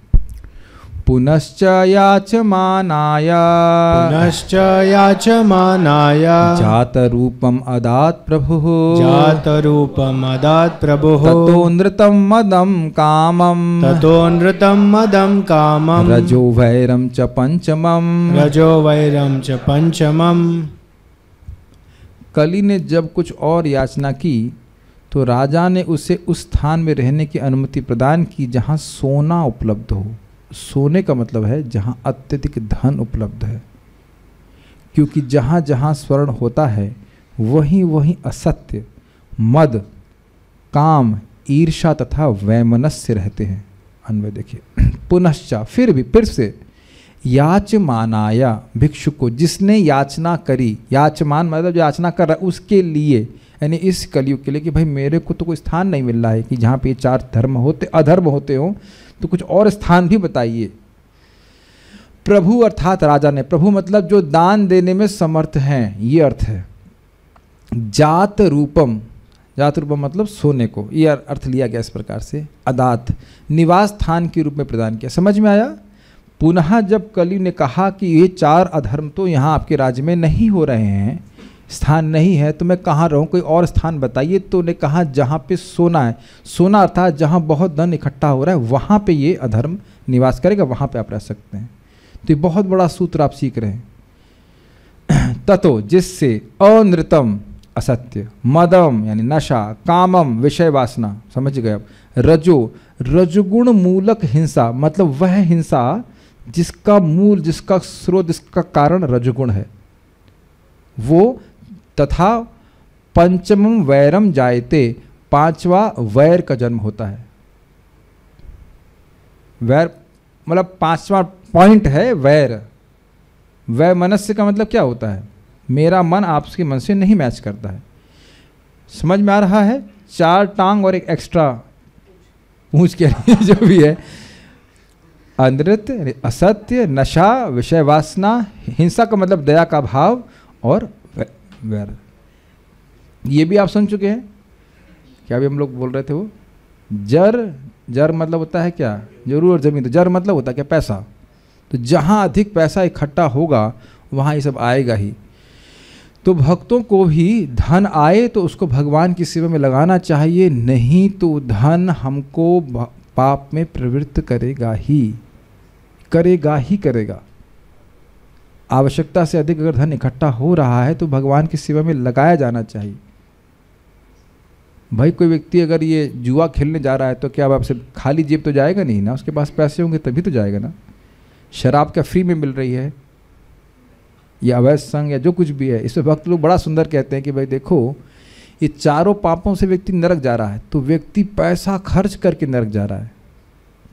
पुनश्च याचमानाय पुनश्च याचमानाय जातरूपम् अदात् प्रभुः जातरूपमदात् प्रभुः ततो नृतं मदं कामं ततो नृतं मदं कामं रजो वैरं च पंचमम् रजो वैरं च पंचमम्। कली ने जब कुछ और याचना की तो राजा ने उसे उस स्थान में रहने की अनुमति प्रदान की जहाँ सोना उपलब्ध हो। सोने का मतलब है जहाँ अत्यधिक धन उपलब्ध है, क्योंकि जहाँ जहाँ स्वर्ण होता है वहीं वहीं असत्य, मद, काम, ईर्षा तथा वैमनस्य रहते हैं। अन्वय देखिए, पुनश्चा फिर से याचमानाया भिक्षु को, जिसने याचना करी, याचमान मतलब जो याचना कर रहा है उसके लिए, यानी इस कलयुग के लिए कि भाई मेरे को तो कोई स्थान नहीं मिल रहा है कि जहाँ पे ये चार धर्म होते अधर्म होते हो, तो कुछ और स्थान भी बताइए। प्रभु अर्थात राजा ने, प्रभु मतलब जो दान देने में समर्थ हैं, ये अर्थ है। जात रूपम, जात रूपम मतलब सोने को, ये अर्थ लिया गया इस प्रकार से। अदात निवास स्थान के रूप में प्रदान किया। समझ में आया? पुनः जब कलि ने कहा कि ये चार अधर्म तो यहाँ आपके राज्य में नहीं हो रहे हैं, स्थान नहीं है, तो मैं कहाँ रहूँ, कोई और स्थान बताइए। तो ने कहा जहाँ पे सोना है, सोना अर्थात जहाँ बहुत धन इकट्ठा हो रहा है वहाँ पे ये अधर्म निवास करेगा, वहाँ पे आप रह सकते हैं। तो ये बहुत बड़ा सूत्र आप सीख रहे हैं। ततो जिससे, अनृतम असत्य, मदम यानी नशा, कामम विषय वासना, समझ गए आप। रजो रजगुण मूलक हिंसा मतलब वह हिंसा जिसका मूल, जिसका स्रोत, जिसका कारण रजगुण है वो, तथा पंचमम वैरम जायते, पांचवा वैर का जन्म होता है। वैर मतलब पांचवा पॉइंट है वैर। वैमनस्य का मतलब क्या होता है? मेरा मन आपके मन से नहीं मैच करता है। समझ में आ रहा है? चार टांग और एक एक्स्ट्रा पूंछ के जो भी है, अनृत असत्य, नशा, विषय वासना, हिंसा का मतलब दया का भाव और वैर। ये भी आप सुन चुके हैं क्या? अभी हम लोग बोल रहे थे वो जर, जर मतलब होता है क्या? जरूर और जमीन। तो जर मतलब होता है क्या? पैसा। तो जहाँ अधिक पैसा इकट्ठा होगा वहाँ ये सब आएगा ही। तो भक्तों को भी धन आए तो उसको भगवान की सेवा में लगाना चाहिए, नहीं तो धन हमको पाप में प्रवृत्त करेगा ही करेगा। आवश्यकता से अधिक अगर धन इकट्ठा हो रहा है तो भगवान की सेवा में लगाया जाना चाहिए। भाई कोई व्यक्ति अगर ये जुआ खेलने जा रहा है तो क्या अब आपसे खाली जेब तो जाएगा नहीं ना, उसके पास पैसे होंगे तभी तो जाएगा ना। शराब क्या फ्री में मिल रही है? या अवैध संग या जो कुछ भी है, इसमें भक्त लोग बड़ा सुंदर कहते हैं कि भाई देखो ये चारों पापों से व्यक्ति नरक जा रहा है तो व्यक्ति पैसा खर्च करके नरक जा रहा है।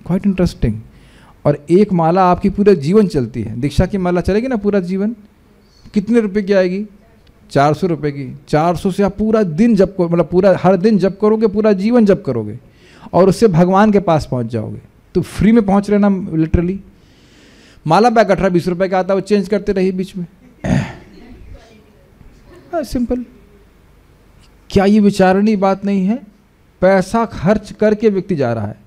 Quite interesting. और एक माला आपकी पूरा जीवन चलती है, दीक्षा की माला चलेगी ना पूरा जीवन, कितने रुपए की आएगी? 400 रुपये की। 400 से आप पूरा दिन जप करो, मतलब पूरा हर दिन जप करोगे, पूरा जीवन जप करोगे और उससे भगवान के पास पहुंच जाओगे। तो फ्री में पहुंच रहे ना लिटरली। माला बैग 18-20 रुपये का आता है, वो चेंज करते रहिए बीच में। सिंपल। क्या ये विचारणीय बात नहीं है? पैसा खर्च करके व्यक्ति जा रहा है।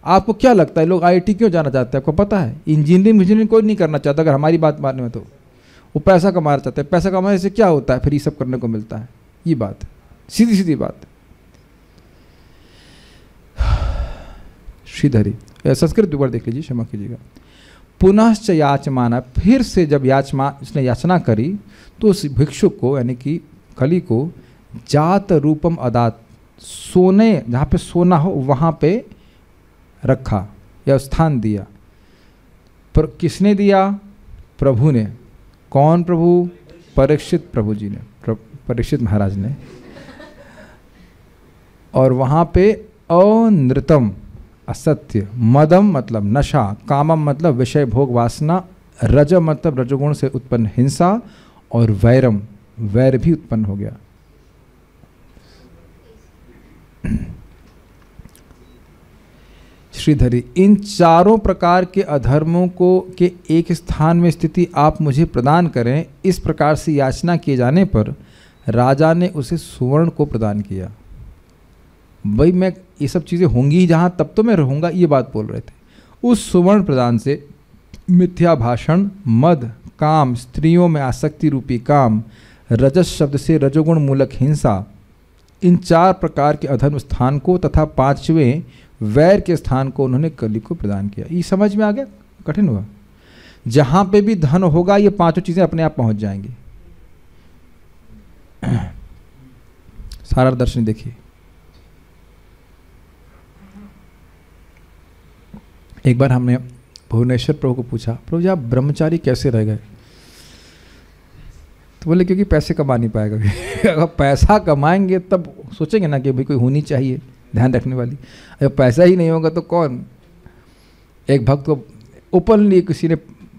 आपको क्या लगता है लोग आईआईटी क्यों जाना चाहते हैं? आपको पता है? इंजीनियरिंग कोई नहीं करना चाहता अगर हमारी बात मानने में, तो वो पैसा कमाना चाहते हैं। पैसा कमाने से क्या होता है? फिर ये सब करने को मिलता है। ये बात सीधी सीधी बात। श्रीधरी संस्कृत ऊपर देख लीजिए, क्षमा कीजिएगा। पुनश्च याचमाना, फिर से जब उसने याचना करी तो उस भिक्षुक को यानी कि कली को जात रूपम अदात, सोने जहाँ पे सोना हो वहाँ पे रखा या स्थान दिया। पर किसने दिया? प्रभु ने। कौन प्रभु? परीक्षित प्रभु जी ने, परीक्षित महाराज ने। और वहाँ पे अनृतम असत्य, मदम मतलब नशा, कामम मतलब विषय भोग वासना, रज मतलब रजोगुण से उत्पन्न हिंसा, और वैरम वैर भी उत्पन्न हो गया। श्रीधरी, इन चारों प्रकार के अधर्मों को के एक स्थान में स्थिति आप मुझे प्रदान करें। इस प्रकार से याचना किए जाने पर राजा ने उसे सुवर्ण को प्रदान किया। भाई मैं ये सब चीज़ें होंगी जहाँ तब तो मैं रहूँगा, ये बात बोल रहे थे। उस सुवर्ण प्रदान से मिथ्या भाषण, मद, काम, स्त्रियों में आसक्ति रूपी काम, रजस शब्द से रजोगुण मूलक हिंसा, इन 4 प्रकार के अधर्म स्थान को तथा 5वें वैर के स्थान को उन्होंने कली को प्रदान किया। ये समझ में आ गया? कठिन हुआ? जहां पे भी धन होगा ये 5 चीजें अपने आप पहुंच जाएंगी। सारा दर्शन देखिए। एक बार हमने भुवनेश्वर प्रभु को पूछा, प्रभु जी आप ब्रह्मचारी कैसे रह गए? तो बोले क्योंकि पैसे कमा नहीं पाएगा। अगर पैसा कमाएंगे तब सोचेंगे ना कि भाई कोई होनी चाहिए ध्यान रखने वाली। अगर पैसा ही नहीं होगा तो कौन? एक भक्त को ओपनली किसी ने,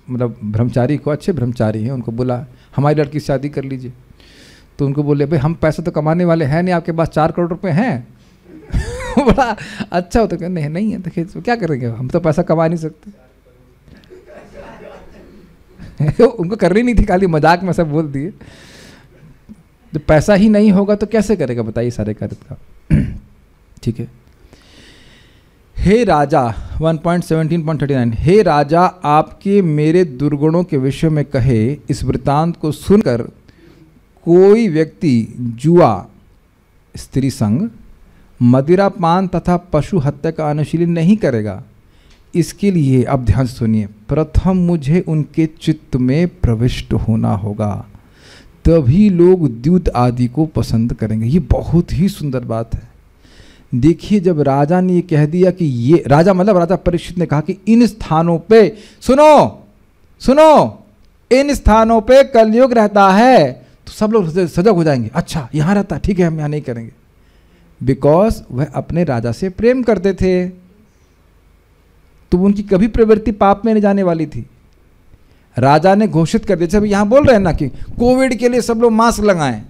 मतलब ब्रह्मचारी को, अच्छे ब्रह्मचारी हैं, उनको बोला हमारी लड़की से शादी कर लीजिए। तो उनको बोले भाई हम पैसा तो कमाने वाले हैं नहीं, आपके पास 4 करोड़ रुपए हैं? बड़ा अच्छा होता है। नहीं है, देखिए तो क्या करेंगे, हम तो पैसा कमा नहीं सकते। उनको करनी नहीं थी, खाली मजाक में सब बोल दिए। तो पैसा ही नहीं होगा तो कैसे करेगा बताइए सारे कार्य का। ठीक है। हे राजा 1.17.39, हे राजा आपके मेरे दुर्गुणों के विषय में कहे इस वृत्तांत को सुनकर कोई व्यक्ति जुआ, स्त्री संग, मदिरापान तथा पशु हत्या का अनुशीलन नहीं करेगा। इसके लिए अब ध्यान सुनिए, प्रथम मुझे उनके चित्त में प्रविष्ट होना होगा, तभी लोग द्यूत आदि को पसंद करेंगे। ये बहुत ही सुंदर बात है। देखिए जब राजा ने ये कह दिया कि ये, राजा मतलब राजा परीक्षित ने कहा कि इन स्थानों पे, सुनो सुनो, इन स्थानों पे कलयुग रहता है, तो सब लोग सजग हो जाएंगे। अच्छा यहाँ रहता, ठीक है हम यहाँ नहीं करेंगे। बिकॉज वह अपने राजा से प्रेम करते थे, तो उनकी कभी प्रवृत्ति पाप में नहीं जाने वाली थी। राजा ने घोषित कर दिया, जब यहाँ बोल रहे हैं ना कि कोविड के लिए सब लोग मास्क लगाएं,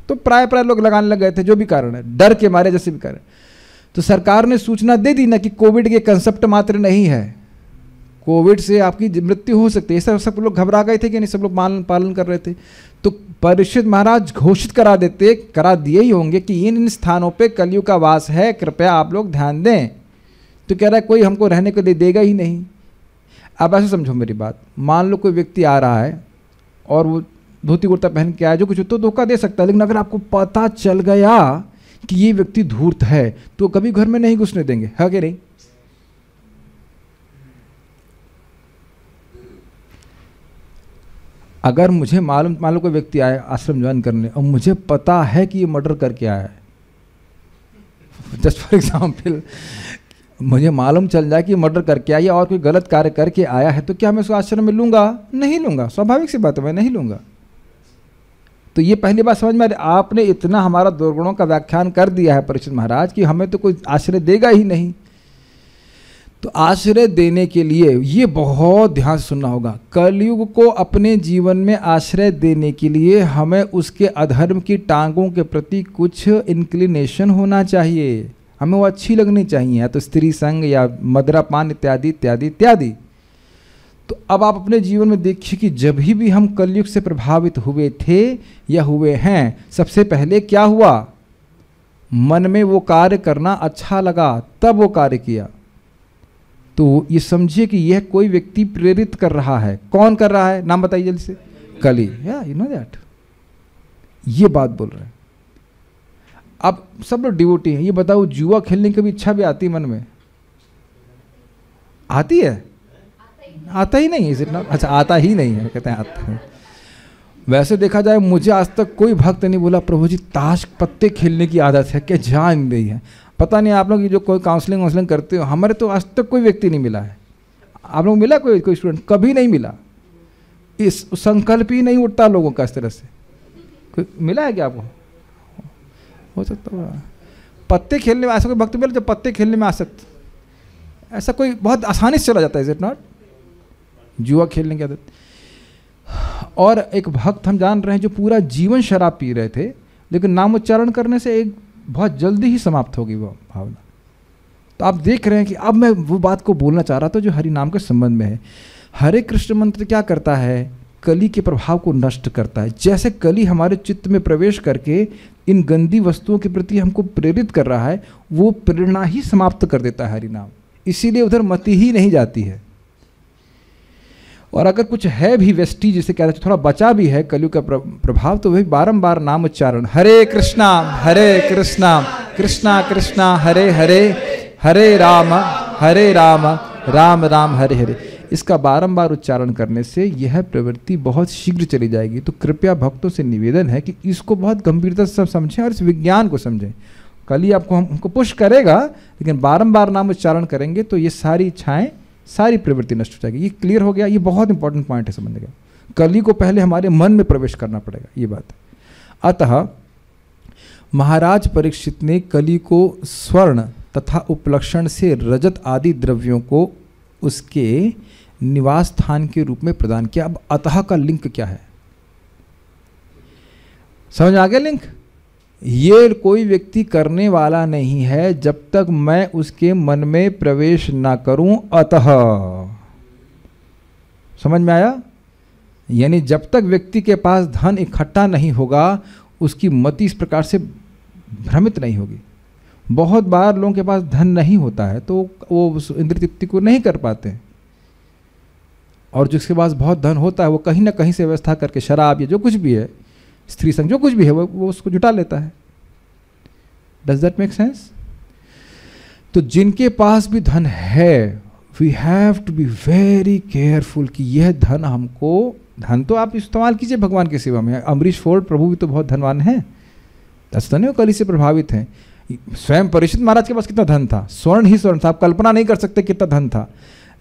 तो प्राय लोग लगाने लग गए थे, जो भी कारण है, डर के मारे, जैसे भी कारण। तो सरकार ने सूचना दे दी ना कि कोविड के कंसेप्ट मात्र नहीं है, कोविड से आपकी मृत्यु हो सकती है। सब लोग घबरा गए थे कि नहीं, सब लोग पालन कर रहे थे। तो परीक्षित महाराज घोषित करा दिए ही होंगे कि इन स्थानों पे कलयुग का वास है, कृपया आप लोग ध्यान दें। तो कह रहा है कोई हमको रहने को देगा ही नहीं। अब ऐसे समझो मेरी बात, मान लो कोई व्यक्ति आ रहा है और वो धोती कुर्ता पहन के आया, जो कुछ तो धोखा दे सकता है, लेकिन अगर आपको पता चल गया कि ये व्यक्ति धूर्त है तो कभी घर में नहीं घुसने देंगे, है कि नहीं? अगर मुझे मान लो कोई व्यक्ति आया आश्रम ज्वाइन करने और मुझे पता है कि ये मर्डर करके आया है, जस्ट फॉर एग्जाम्पल, मुझे मालूम चल जाए कि मर्डर करके आया और कोई गलत कार्य करके आया है, तो क्या मैं उसको आश्रम में लूंगा? नहीं लूंगा, स्वाभाविक सी बात है, मैं नहीं लूंगा। तो ये पहली बात समझ में आ रही। आपने इतना हमारा दुर्गुणों का व्याख्यान कर दिया है परीक्षित महाराज कि हमें तो कोई आश्रय देगा ही नहीं। तो आश्रय देने के लिए ये बहुत ध्यान से सुनना होगा। कलयुग को अपने जीवन में आश्रय देने के लिए हमें उसके अधर्म की टांगों के प्रति कुछ इंक्लिनेशन होना चाहिए, हमें वो अच्छी लगनी चाहिए, या तो स्त्री संग या मदिरापान इत्यादि इत्यादि इत्यादि। तो अब आप अपने जीवन में देखिए कि जब भी हम कलयुग से प्रभावित हुए थे या हुए हैं, सबसे पहले क्या हुआ? मन में वो कार्य करना अच्छा लगा, तब वो कार्य किया। तो ये समझिए कि यह कोई व्यक्ति प्रेरित कर रहा है। कौन कर रहा है? नाम बताइए जल्दी से। कली, या यू नो दैट, ये बात बोल रहे हैं। अब सब लोग डिवोटी हैं, ये बताओ जुआ खेलने की भी इच्छा भी आती है मन में? आती है? आता ही नहीं है, इतना अच्छा आता ही नहीं है, कहते हैं आता है। वैसे देखा जाए मुझे आज तक कोई भक्त नहीं बोला प्रभु जी ताश पत्ते खेलने की आदत है, क्या जान रही है। पता नहीं आप लोग जो कोई काउंसलिंग करते हो, हमारे तो आज तक कोई व्यक्ति नहीं मिला है। आप लोग मिला कोई स्टूडेंट? कभी नहीं मिला। इस संकल्प ही नहीं उठता लोगों का इस तरह से। कोई मिला है क्या आपको? हो सकता है पत्ते खेलने में ऐसा कोई भक्त मिला जो पत्ते खेलने में आसक्त, ऐसा कोई बहुत आसानी से चला जाता है, इज इट नॉट? जुआ खेलने की आदत। और एक भक्त हम जान रहे हैं जो पूरा जीवन शराब पी रहे थे, लेकिन नाम उच्चारण करने से एक बहुत जल्दी ही समाप्त होगी वो भावना। तो आप देख रहे हैं कि अब मैं वो बात को बोलना चाह रहा था जो हरि नाम के संबंध में है। हरे कृष्ण मंत्र क्या करता है? कली के प्रभाव को नष्ट करता है। जैसे कली हमारे चित्त में प्रवेश करके इन गंदी वस्तुओं के प्रति हमको प्रेरित कर रहा है, वो प्रेरणा ही समाप्त कर देता है हरि नाम। इसीलिए उधर मति ही नहीं जाती है। और अगर कुछ है भी वेस्टी जिसे कहते हैं थोड़ा बचा भी है कलयुग का प्रभाव, तो वही बारंबार नाम उच्चारण, हरे कृष्णा कृष्णा कृष्णा हरे हरे, हरे राम राम राम हरे हरे, इसका बारंबार उच्चारण करने से यह प्रवृत्ति बहुत शीघ्र चली जाएगी। तो कृपया भक्तों से निवेदन है कि इसको बहुत गंभीरता से समझें और इस विज्ञान को समझें। कल ही आपको हमको पुश करेगा, लेकिन बारंबार नाम उच्चारण करेंगे तो ये सारी इच्छाएं, सारी प्रवृत्ति नष्ट हो जाएगी। ये क्लियर हो गया? ये बहुत इंपॉर्टेंट पॉइंट है समझने का। कली को पहले हमारे मन में प्रवेश करना पड़ेगा, ये बात है। अतः महाराज परीक्षित ने कली को स्वर्ण तथा उपलक्षण से रजत आदि द्रव्यों को उसके निवास स्थान के रूप में प्रदान किया। अब अतः का लिंक क्या है, समझ आ गया लिंक? ये कोई व्यक्ति करने वाला नहीं है जब तक मैं उसके मन में प्रवेश ना करूं। अतः समझ में आया? यानी जब तक व्यक्ति के पास धन इकट्ठा नहीं होगा उसकी मति इस प्रकार से भ्रमित नहीं होगी। बहुत बार लोगों के पास धन नहीं होता है तो वो उस इंद्रिय तृप्ति को नहीं कर पाते, और जिसके पास बहुत धन होता है वो कहीं ना कहीं से व्यवस्था करके शराब या जो कुछ भी है, स्त्री संग जो कुछ भी है, वो उसको जुटा लेता है। Does that make sense? तो जिनके पास भी धन है, we have to be very careful कि यह धन हमको, धन तो आप इस्तेमाल कीजिए भगवान की सेवा में। अमरीश फोर्ड प्रभु भी तो बहुत धनवान है, ऐसा नहीं वो कली से प्रभावित हैं। स्वयं परीक्षित महाराज के पास कितना धन था, स्वर्ण ही स्वर्ण था, आप कल्पना नहीं कर सकते कितना धन था,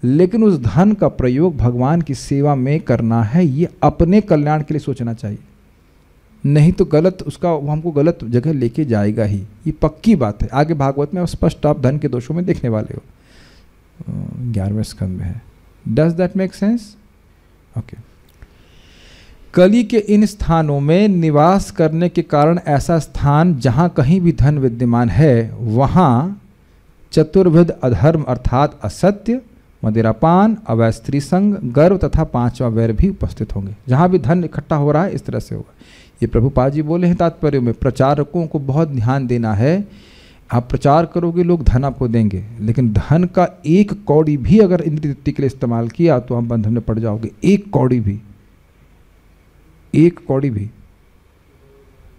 लेकिन उस धन का प्रयोग भगवान की सेवा में करना है। ये अपने कल्याण के लिए सोचना चाहिए, नहीं तो गलत उसका वो हमको गलत जगह लेके जाएगा ही, ये पक्की बात है। आगे भागवत में स्पष्ट आप धन के दोषों में देखने वाले हो, 11वें स्कंद में है। Does that make sense? Okay. कली के इन स्थानों में निवास करने के कारण ऐसा स्थान जहाँ कहीं भी धन विद्यमान है वहाँ चतुर्विध अधर्म अर्थात असत्य, मदिरापान, अवैध स्त्री संग, गर्व तथा 5वां वैर भी उपस्थित होंगे। जहाँ भी धन इकट्ठा हो रहा है इस तरह से होगा। ये प्रभुपाद जी बोले हैं तात्पर्य में, प्रचारकों को बहुत ध्यान देना है। आप प्रचार करोगे लोग धन आपको देंगे, लेकिन धन का एक कौड़ी भी अगर इंद्रिय तृप्ति के लिए इस्तेमाल किया तो आप बंधन में पड़ जाओगे। एक कौड़ी भी, एक कौड़ी भी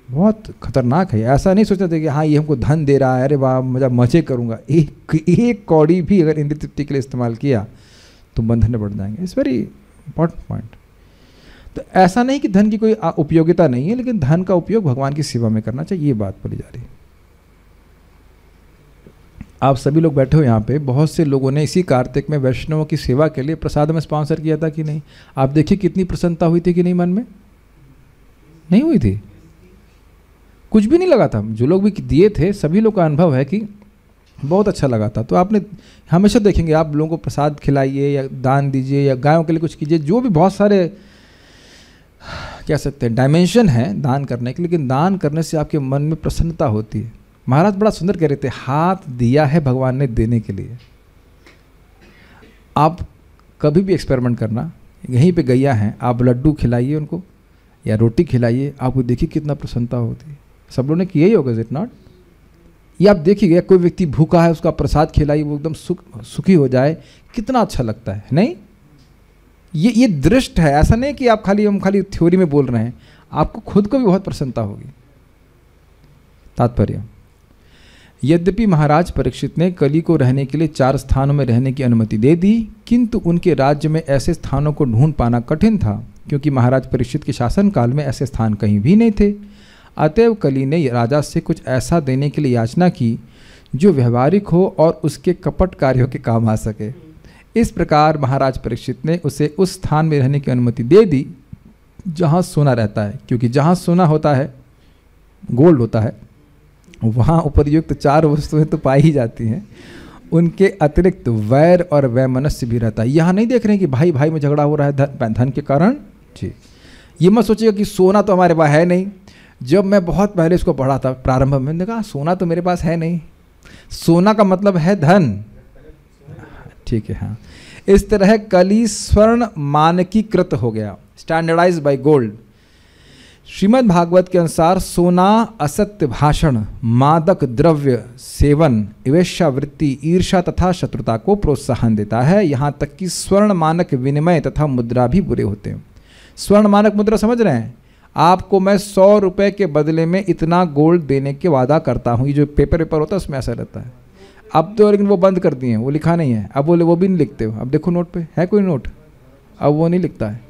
बहुत खतरनाक है। ऐसा नहीं सोचना चाहिए कि हाँ ये हमको धन दे रहा है, अरे वाह मजा मजे करूंगा। एक कौड़ी भी अगर इंद्रिय तृप्ति के लिए इस्तेमाल किया तो बंधन में बढ़ जाएंगे। It's very important point. तो ऐसा नहीं कि धन की कोई उपयोगिता नहीं है, लेकिन धन का उपयोग भगवान की सेवा में करना चाहिए, ये बात बोली जा रही है। आप सभी लोग बैठे हो यहाँ पे, बहुत से लोगों ने इसी कार्तिक में वैष्णवों की सेवा के लिए प्रसाद में स्पॉन्सर किया था कि नहीं? आप देखिए कितनी प्रसन्नता हुई थी कि नहीं? मन में नहीं हुई थी? कुछ भी नहीं लगा था। जो लोग भी दिए थे सभी लोग का अनुभव है कि बहुत अच्छा लगा था। तो आपने हमेशा देखेंगे आप लोगों को प्रसाद खिलाइए या दान दीजिए या गायों के लिए कुछ कीजिए, जो भी बहुत सारे कह सकते हैं डायमेंशन है दान करने के, लेकिन दान करने से आपके मन में प्रसन्नता होती है। महाराज बड़ा सुंदर कह रहे थे, हाथ दिया है भगवान ने देने के लिए। आप कभी भी एक्सपेरिमेंट करना, यहीं पे गैया हैं, आप लड्डू खिलाइए उनको या रोटी खिलाइए, आपको देखिए कितना प्रसन्नता होती है। सब लोगों ने किया ही होगा, इज इट नॉट? ये आप देखिएगा, कोई व्यक्ति भूखा है उसका प्रसाद खिलाइए, वो एकदम सुखी हो जाए, कितना अच्छा लगता है नहीं? ये दृष्ट है, ऐसा नहीं कि आप हम खाली थ्योरी में बोल रहे हैं, आपको खुद को भी बहुत प्रसन्नता होगी। तात्पर्य, यद्यपि महाराज परीक्षित ने कली को रहने के लिए 4 स्थानों में रहने की अनुमति दे दी, किंतु उनके राज्य में ऐसे स्थानों को ढूंढ पाना कठिन था, क्योंकि महाराज परीक्षित के शासन काल में ऐसे स्थान कहीं भी नहीं थे। अतएव कली ने राजा से कुछ ऐसा देने के लिए याचना की जो व्यवहारिक हो और उसके कपट कार्यों के काम आ सके। इस प्रकार महाराज परीक्षित ने उसे उस स्थान में रहने की अनुमति दे दी जहाँ सोना रहता है, क्योंकि जहाँ सोना होता है, गोल्ड होता है, वहाँ उपर्युक्त 4 वस्तुएं तो पाई ही जाती हैं। उनके अतिरिक्त वैर और वैमनस्य भी रहता है। यहाँ नहीं देख रहे हैं कि भाई भाई में झगड़ा हो रहा है धन के कारण जी। ये मत सोचिएगा कि सोना तो हमारे पास है नहीं। जब मैं बहुत पहले इसको पढ़ा था प्रारंभ में, मैंने कहा सोना तो मेरे पास है नहीं, सोना का मतलब है धन, ठीक है हाँ। इस तरह कली स्वर्ण मानकीकृत हो गया, standardise by gold. Shrimad Bhagavat के अनुसार सोना असत्य भाषण, मादक द्रव्य सेवन, वेश्यावृत्ति, ईर्ष्या तथा शत्रुता को प्रोत्साहन देता है। यहाँ तक कि स्वर्ण मानक विनिमय तथा मुद्रा भी बुरे होते हैं। स्वर्ण मानक मुद्रा समझ रहे हैं? आपको मैं 100 रुपये के बदले में इतना गोल्ड देने के वादा करता हूँ। ये जो पेपर होता है उसमें ऐसा रहता है। अब तो लेकिन वो बंद कर दिए हैं, वो लिखा नहीं है। अब वो भी नहीं लिखते हो। अब देखो नोट पे है कोई नोट, अब वो नहीं लिखता है।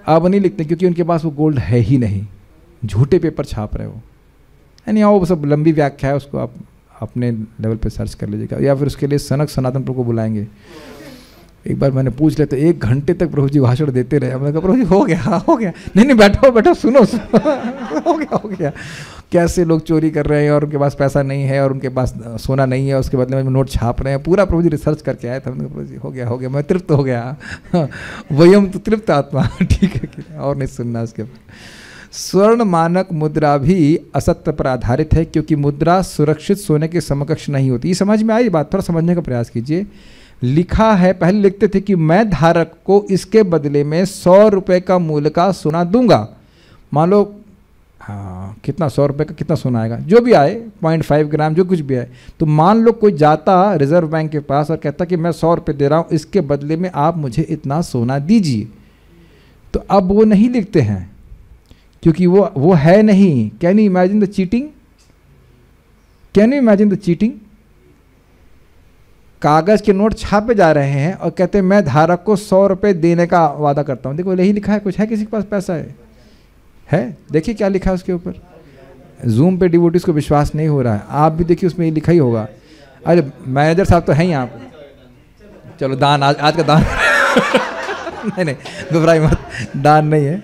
अब नहीं लिखते क्योंकि उनके पास वो गोल्ड है ही नहीं, झूठे पेपर छाप रहे हो। यानी वो सब लंबी व्याख्या है, उसको आप अपने लेवल पे सर्च कर लीजिएगा, या फिर उसके लिए सनक सनातन प्रभु को बुलाएंगे। एक बार मैंने पूछ लिया तो 1 घंटे तक प्रभु जी भाषण देते रहे। मैंने कहा प्रभु जी हो गया, नहीं बैठो सुनो हो गया। कैसे लोग चोरी कर रहे हैं और उनके पास पैसा नहीं है और उनके पास सोना नहीं है, उसके बदले में नोट छाप रहे हैं। पूरा प्रभु जी रिसर्च करके आए थे। हमने कहा प्रभु जी हो गया, मैं तृप्त हो गया। वही हम तो तृप्त आत्मा। ठीक है, और नहीं सुनना उसके बाद। स्वर्ण मानक मुद्रा भी असत्य पर आधारित है क्योंकि मुद्रा सुरक्षित सोने के समकक्ष नहीं होती। ये समझ में आई बात? थोड़ा समझने का प्रयास कीजिए। लिखा है, पहले लिखते थे कि मैं धारक को इसके बदले में 100 रुपये का मूल्य का सोना दूंगा। मान लो कितना 100 रुपये का कितना सोना आएगा, जो भी आए 0.5 ग्राम जो कुछ भी आए। तो मान लो कोई जाता रिजर्व बैंक के पास और कहता कि मैं 100 रुपये दे रहा हूँ, इसके बदले में आप मुझे इतना सोना दीजिए। तो अब वो नहीं लिखते हैं क्योंकि वो है नहीं। Can you imagine the cheating? Can you imagine the cheating? कागज के नोट छापे जा रहे हैं और कहते हैं मैं धारक को 100 रुपये देने का वादा करता हूँ। देखो यही लिखा है, कुछ है किसी के पास पैसा है? देखिए क्या लिखा है उसके ऊपर। जूम पे डिवोटीज को विश्वास नहीं हो रहा है, आप भी देखिए उसमें ये लिखा ही होगा। अरे मैनेजर साहब तो हैं यहाँ पे, चलो दान आज का दान नहीं घबराई मत, दान नहीं है।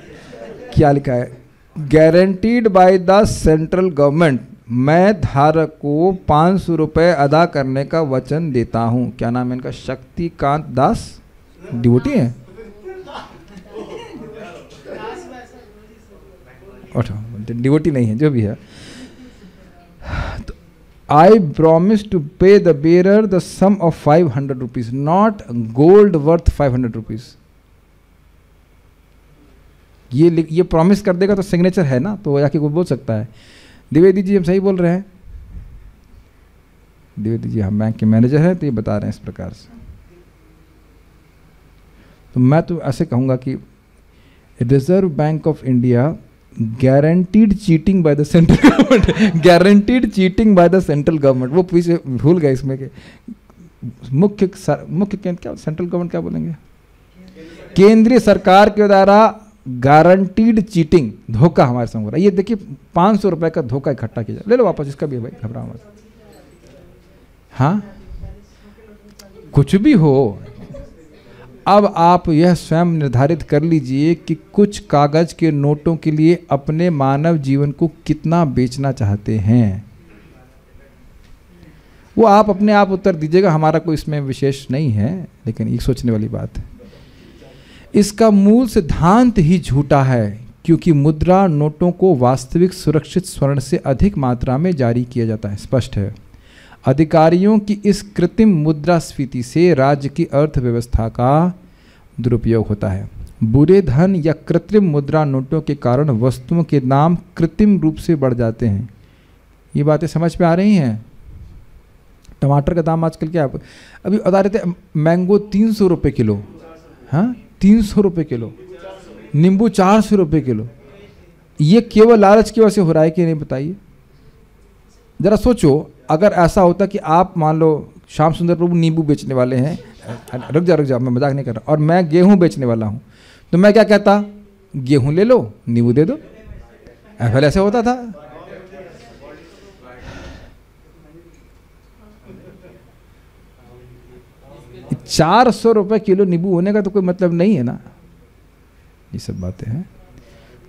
क्या लिखा है? Guaranteed by the central government, मैं धारक को 500 रुपये अदा करने का वचन देता हूँ। क्या नाम है इनका? शक्तिकांत दास, डिवोटी हैं। डिवोटी नहीं है, जो भी है। तो I promise to pay the bearer the sum of 500 rupees, not gold worth 500 rupees. ये प्रॉमिस कर देगा तो सिग्नेचर है ना, तो जाके कोई बोल सकता है द्विवेदी जी हम सही बोल रहे हैं। द्विवेदी जी हम बैंक के मैनेजर हैं, तो ये बता रहे हैं इस प्रकार से। तो मैं तो ऐसे कहूँगा कि reserve bank of India guaranteed cheating by the central government, guaranteed cheating by the central government. वो पीछे भूल गए इसमें के मुख्य क्या सेंट्रल गवर्नमेंट क्या बोलेंगे, केंद्रीय सरकार के द्वारा गारंटीड चीटिंग, धोखा हमारे संग हो रहा है। ये देखिए 500 रुपये का धोखा इकट्ठा किया जाए, ले लो वापस इसका भी है भाई, घबराओ मत। हाँ कुछ भी हो, अब आप यह स्वयं निर्धारित कर लीजिए कि कुछ कागज के नोटों के लिए अपने मानव जीवन को कितना बेचना चाहते हैं। वो आप अपने आप उत्तर दीजिएगा, हमारा कोई इसमें विशेष नहीं है, लेकिन ये सोचने वाली बात है। इसका मूल सिद्धांत ही झूठा है क्योंकि मुद्रा नोटों को वास्तविक सुरक्षित स्वर्ण से अधिक मात्रा में जारी किया जाता है। स्पष्ट है, अधिकारियों की इस कृत्रिम मुद्रास्फीति से राज्य की अर्थव्यवस्था का दुरुपयोग होता है। बुरे धन या कृत्रिम मुद्रा नोटों के कारण वस्तुओं के दाम कृत्रिम रूप से बढ़ जाते हैं। ये बातें समझ में आ रही हैं? टमाटर का दाम आजकल क्या है? अभी बता रहे थे मैंगो 300 रुपये किलो, हाँ 300 रुपये किलो, नींबू 400 रुपये किलो। ये केवल लालच की वजह से हो रहा है कि नहीं बताइए? जरा सोचो, अगर ऐसा होता कि आप मान लो श्याम सुंदर प्रभु नींबू बेचने वाले हैं, रुक जा मैं मजाक नहीं कर रहा, और मैं गेहूं बेचने वाला हूं, तो मैं क्या कहता? गेहूं ले लो, नींबू दे दो। पहले ऐसे होता था। ₹400 रुपये किलो नींबू होने का तो कोई मतलब नहीं है ना। ये सब बातें हैं।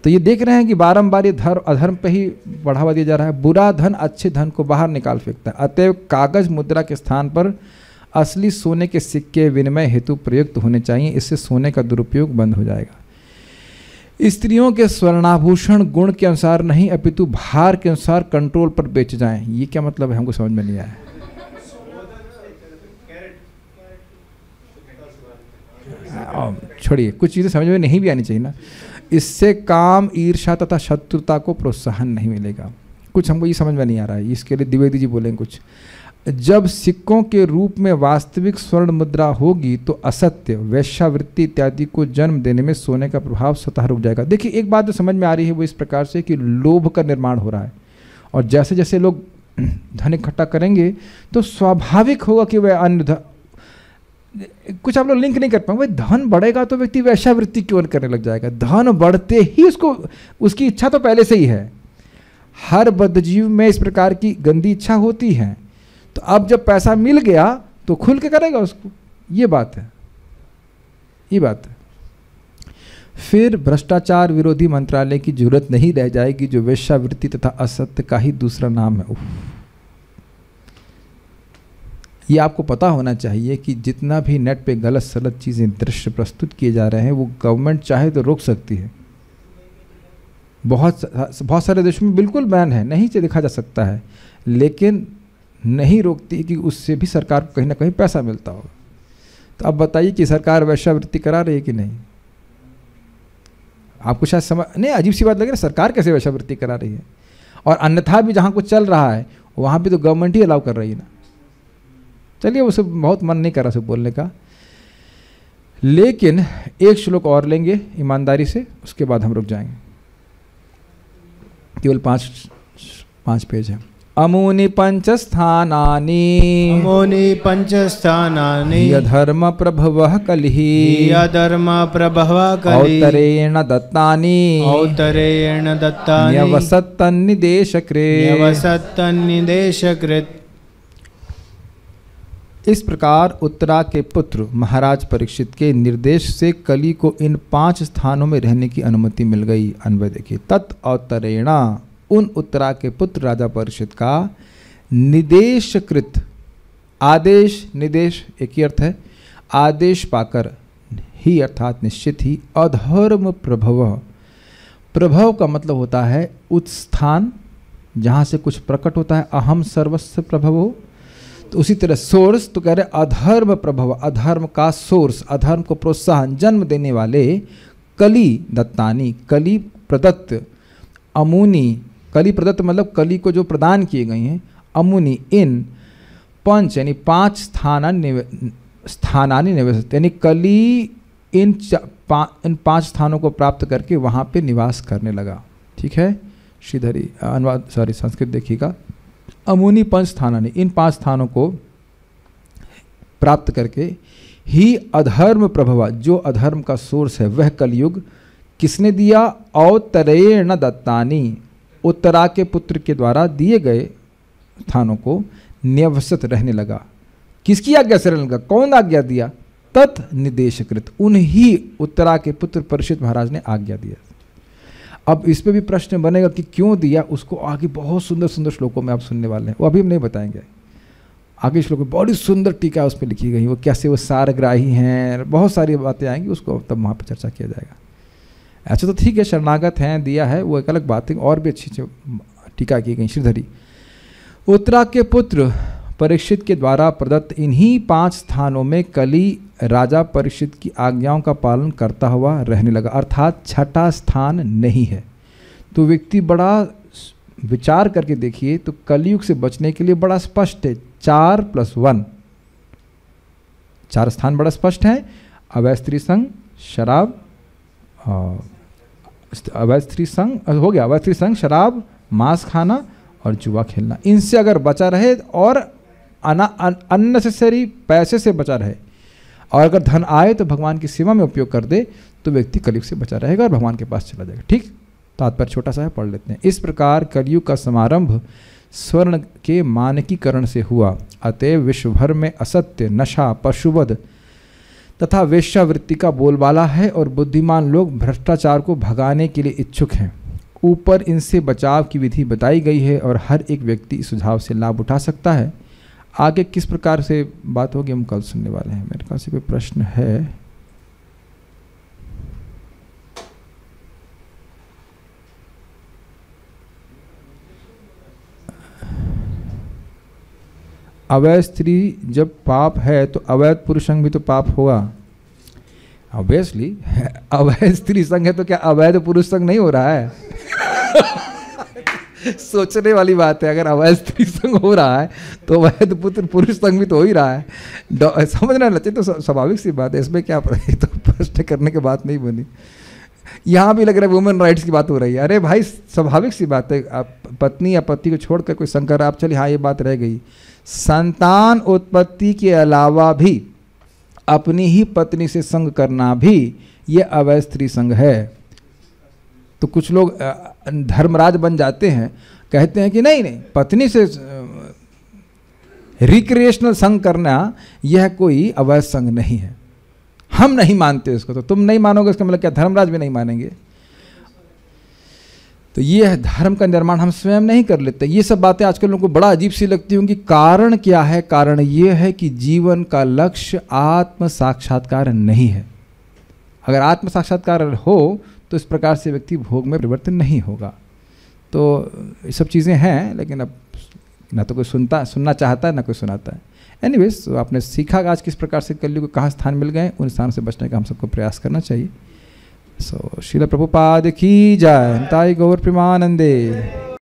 तो ये देख रहे हैं कि बारंबार ये अधर्म पे ही बढ़ावा दिया जा रहा है। बुरा धन अच्छे धन को बाहर निकाल फेंकता है। अतएव कागज मुद्रा के स्थान पर असली सोने के सिक्के विनिमय हेतु प्रयुक्त होने चाहिए। इससे सोने का दुरुपयोग बंद हो जाएगा। स्त्रियों के स्वर्णाभूषण गुण के अनुसार नहीं अपितु भार के अनुसार कंट्रोल पर बेचे जाएं। ये क्या मतलब है, हमको समझ में नहीं आया। छोड़िए, कुछ चीज़ें समझ में नहीं भी आनी चाहिए ना। इससे काम, ईर्ष्या तथा शत्रुता को प्रोत्साहन नहीं मिलेगा। कुछ हमको ये समझ में नहीं आ रहा है, इसके लिए द्विवेदी जी बोलेंगे कुछ। जब सिक्कों के रूप में वास्तविक स्वर्ण मुद्रा होगी तो असत्य, वेश्यावृत्ति इत्यादि को जन्म देने में सोने का प्रभाव स्वतः रुक जाएगा। देखिए एक बात जो समझ में आ रही है वो इस प्रकार से कि लोभ का निर्माण हो रहा है, और जैसे जैसे लोग धन इकट्ठा करेंगे तो स्वाभाविक होगा कि वह अन्य कुछ आप लोग लिंक नहीं कर पाएंगे। धन बढ़ेगा तो व्यक्ति वेश्यावृत्ति क्यों करने लग जाएगा? धन बढ़ते ही उसको, उसकी इच्छा तो पहले से ही है। हर बद्धजीव में इस प्रकार की गंदी इच्छा होती है, तो अब जब पैसा मिल गया तो खुल के करेगा उसको। ये बात है, ये बात है। फिर भ्रष्टाचार विरोधी मंत्रालय की जरूरत नहीं रह जाएगी, जो वेश्यावृत्ति तथा असत्य का ही दूसरा नाम है। ये आपको पता होना चाहिए कि जितना भी नेट पे गलत सलत चीज़ें, दृश्य प्रस्तुत किए जा रहे हैं, वो गवर्नमेंट चाहे तो रोक सकती है। बहुत सारे देशों में बिल्कुल बैन है, नहीं से देखा जा सकता है, लेकिन नहीं रोकती कि उससे भी सरकार को कहीं ना कहीं पैसा मिलता होगा। तो अब बताइए कि सरकार वेश्यावृत्ति करा रही है कि नहीं? आपको शायद समझ नहीं, अजीब सी बात लगे ना, सरकार कैसे वेश्यावृत्ति करा रही है? और अन्यथा भी जहाँ कुछ चल रहा है वहाँ भी तो गवर्नमेंट ही अलाउ कर रही है ना। चलिए, उसे बहुत मन नहीं कर रहा उसे बोलने का, लेकिन एक श्लोक और लेंगे ईमानदारी से, उसके बाद हम रुक जाएंगे। केवल पांच पेज है। अमूनि पंचस्थानानि, अमूनि पंचस्थानानि, यधर्म प्रभवः कलिः, यधर्म प्रभवः कलिः, औत्तरेण दत्तानि, औत्तरेण दत्तानि, न्यवसत्तन्निदेशकृत्, न्यवसत्तन्निदेशकृत्। इस प्रकार उत्तरा के पुत्र महाराज परीक्षित के निर्देश से कली को इन 5 स्थानों में रहने की अनुमति मिल गई। अन्वय देखिए, तत् औत्तरेणा, उन उत्तरा के पुत्र राजा परीक्षित का निदेशकृत, आदेश, निदेश एक ही अर्थ है, आदेश पाकर ही अर्थात निश्चित ही, अधर्म प्रभव, प्रभव का मतलब होता है उत्स्थान, जहाँ से कुछ प्रकट होता है, अहम सर्वस्व प्रभवो। तो उसी तरह सोर्स, तो कह रहे अधर्म प्रभव, अधर्म का सोर्स, अधर्म को प्रोत्साहन जन्म देने वाले कली दत्तानी, कली प्रदत्त, अमुनि, कली प्रदत्त मतलब कली को जो प्रदान किए गए हैं, अमुनि इन पंच यानी 5 स्थानानि निवसत, यानी कली इन 5 स्थानों को प्राप्त करके वहाँ पे निवास करने लगा। ठीक है, श्रीधरी अनुवाद, सॉरी संस्कृत देखिएगा। अमुनि 5 स्थानानि, इन 5 स्थानों को प्राप्त करके ही अधर्म प्रभवा, जो अधर्म का सोर्स है वह कलयुग किसने दिया? औत्तरेण दत्तानि, उत्तरा के पुत्र के द्वारा दिए गए स्थानों को न्यवसत रहने लगा। किसकी आज्ञा से रहने लगा? कौन आज्ञा दिया? तत् निदेशकृत, उन्हीं उत्तरा के पुत्र परीक्षित महाराज ने आज्ञा दिया। अब इस पे भी प्रश्न बनेगा कि क्यों दिया, उसको आगे बहुत सुंदर सुंदर श्लोकों में आप सुनने वाले हैं, वो अभी हम नहीं बताएंगे। आगे श्लोक में बड़ी सुंदर टीका उस पर लिखी गई, वो कैसे वो सारग्राही हैं, बहुत सारी बातें आएंगी, उसको तब वहाँ पर चर्चा किया जाएगा। ऐसा तो ठीक है, शरणागत हैं, दिया है, वो एक अलग बात है, और भी अच्छी टीका की गई। श्रीधरी, उत्तरा के पुत्र परीक्षित के द्वारा प्रदत्त इन्हीं 5 स्थानों में कली राजा परीक्षित की आज्ञाओं का पालन करता हुआ रहने लगा, अर्थात छठा स्थान नहीं है। तो व्यक्ति बड़ा विचार करके देखिए तो कलयुग से बचने के लिए बड़ा स्पष्ट है, 4+1, 4 स्थान बड़ा स्पष्ट है। अवैध स्त्री संग, शराब, अवैध स्त्री संग हो गया, अवैध स्त्री संग, शराब, मांस खाना और जुआ खेलना, इनसे अगर बचा रहे और अननेसेसरी पैसे से बचा रहे, और अगर धन आए तो भगवान की सेवा में उपयोग कर दे, तो व्यक्ति कलयुग से बचा रहेगा और भगवान के पास चला जाएगा। ठीक, तात्पर्य छोटा सा है, पढ़ लेते हैं। इस प्रकार कलयुग का समारंभ स्वर्ण के मानकीकरण से हुआ, अतएव विश्व भर में असत्य, नशा, पशुवध तथा वेश्यावृत्ति का बोलबाला है और बुद्धिमान लोग भ्रष्टाचार को भगाने के लिए इच्छुक हैं। ऊपर इनसे बचाव की विधि बताई गई है और हर एक व्यक्ति इस सुझाव से लाभ उठा सकता है। आगे किस प्रकार से बात होगी हम कल सुनने वाले हैं। मेरे पास कोई प्रश्न है? अवैध स्त्री जब पाप है तो अवैध पुरुषंग भी तो पाप होगा। ऑब्वियसली अवैध स्त्री संग है तो क्या अवैध पुरुष संग नहीं हो रहा है? सोचने वाली बात है। अगर अवैध स्त्री संग हो रहा है तो अवैध पुरुष संग भी तो हो ही रहा है। समझना लचे तो स्वाभाविक सी बात है, इसमें क्या तो प्रश्न करने की बात नहीं बनी। यहाँ भी लग रहा है वुमेन राइट्स की बात हो रही है। अरे भाई स्वाभाविक सी बात है, आप पत्नी या पति को छोड़कर कोई संकर, आप चलिए हाँ ये बात रह गई, संतान उत्पत्ति के अलावा भी अपनी ही पत्नी से संग करना भी ये अवैध स्त्री संग है। तो कुछ लोग धर्मराज बन जाते हैं, कहते हैं कि नहीं नहीं पत्नी से रिक्रिएशनल संग करना यह कोई अवैध संग नहीं है, हम नहीं मानते उसको। तो तुम नहीं मानोगे इसका मतलब क्या धर्मराज भी नहीं मानेंगे? तो ये है धर्म का निर्माण हम स्वयं नहीं कर लेते। ये सब बातें आजकल लोगों को बड़ा अजीब सी लगती होंगी। कारण क्या है? कारण ये है कि जीवन का लक्ष्य आत्म साक्षात्कार नहीं है। अगर आत्म साक्षात्कार हो तो इस प्रकार से व्यक्ति भोग में परिवर्तन नहीं होगा। तो ये सब चीज़ें हैं, लेकिन अब ना तो कोई सुनना चाहता है ना कोई सुनाता है। एनीवेज, तो आपने सीखा आज किस प्रकार से कलयुग को कहाँ स्थान मिल गए, उन स्थान से बचने का हम सबको प्रयास करना चाहिए। सो श्रील प्रभुपाद की जय। ताई गौर प्रेमानंदे।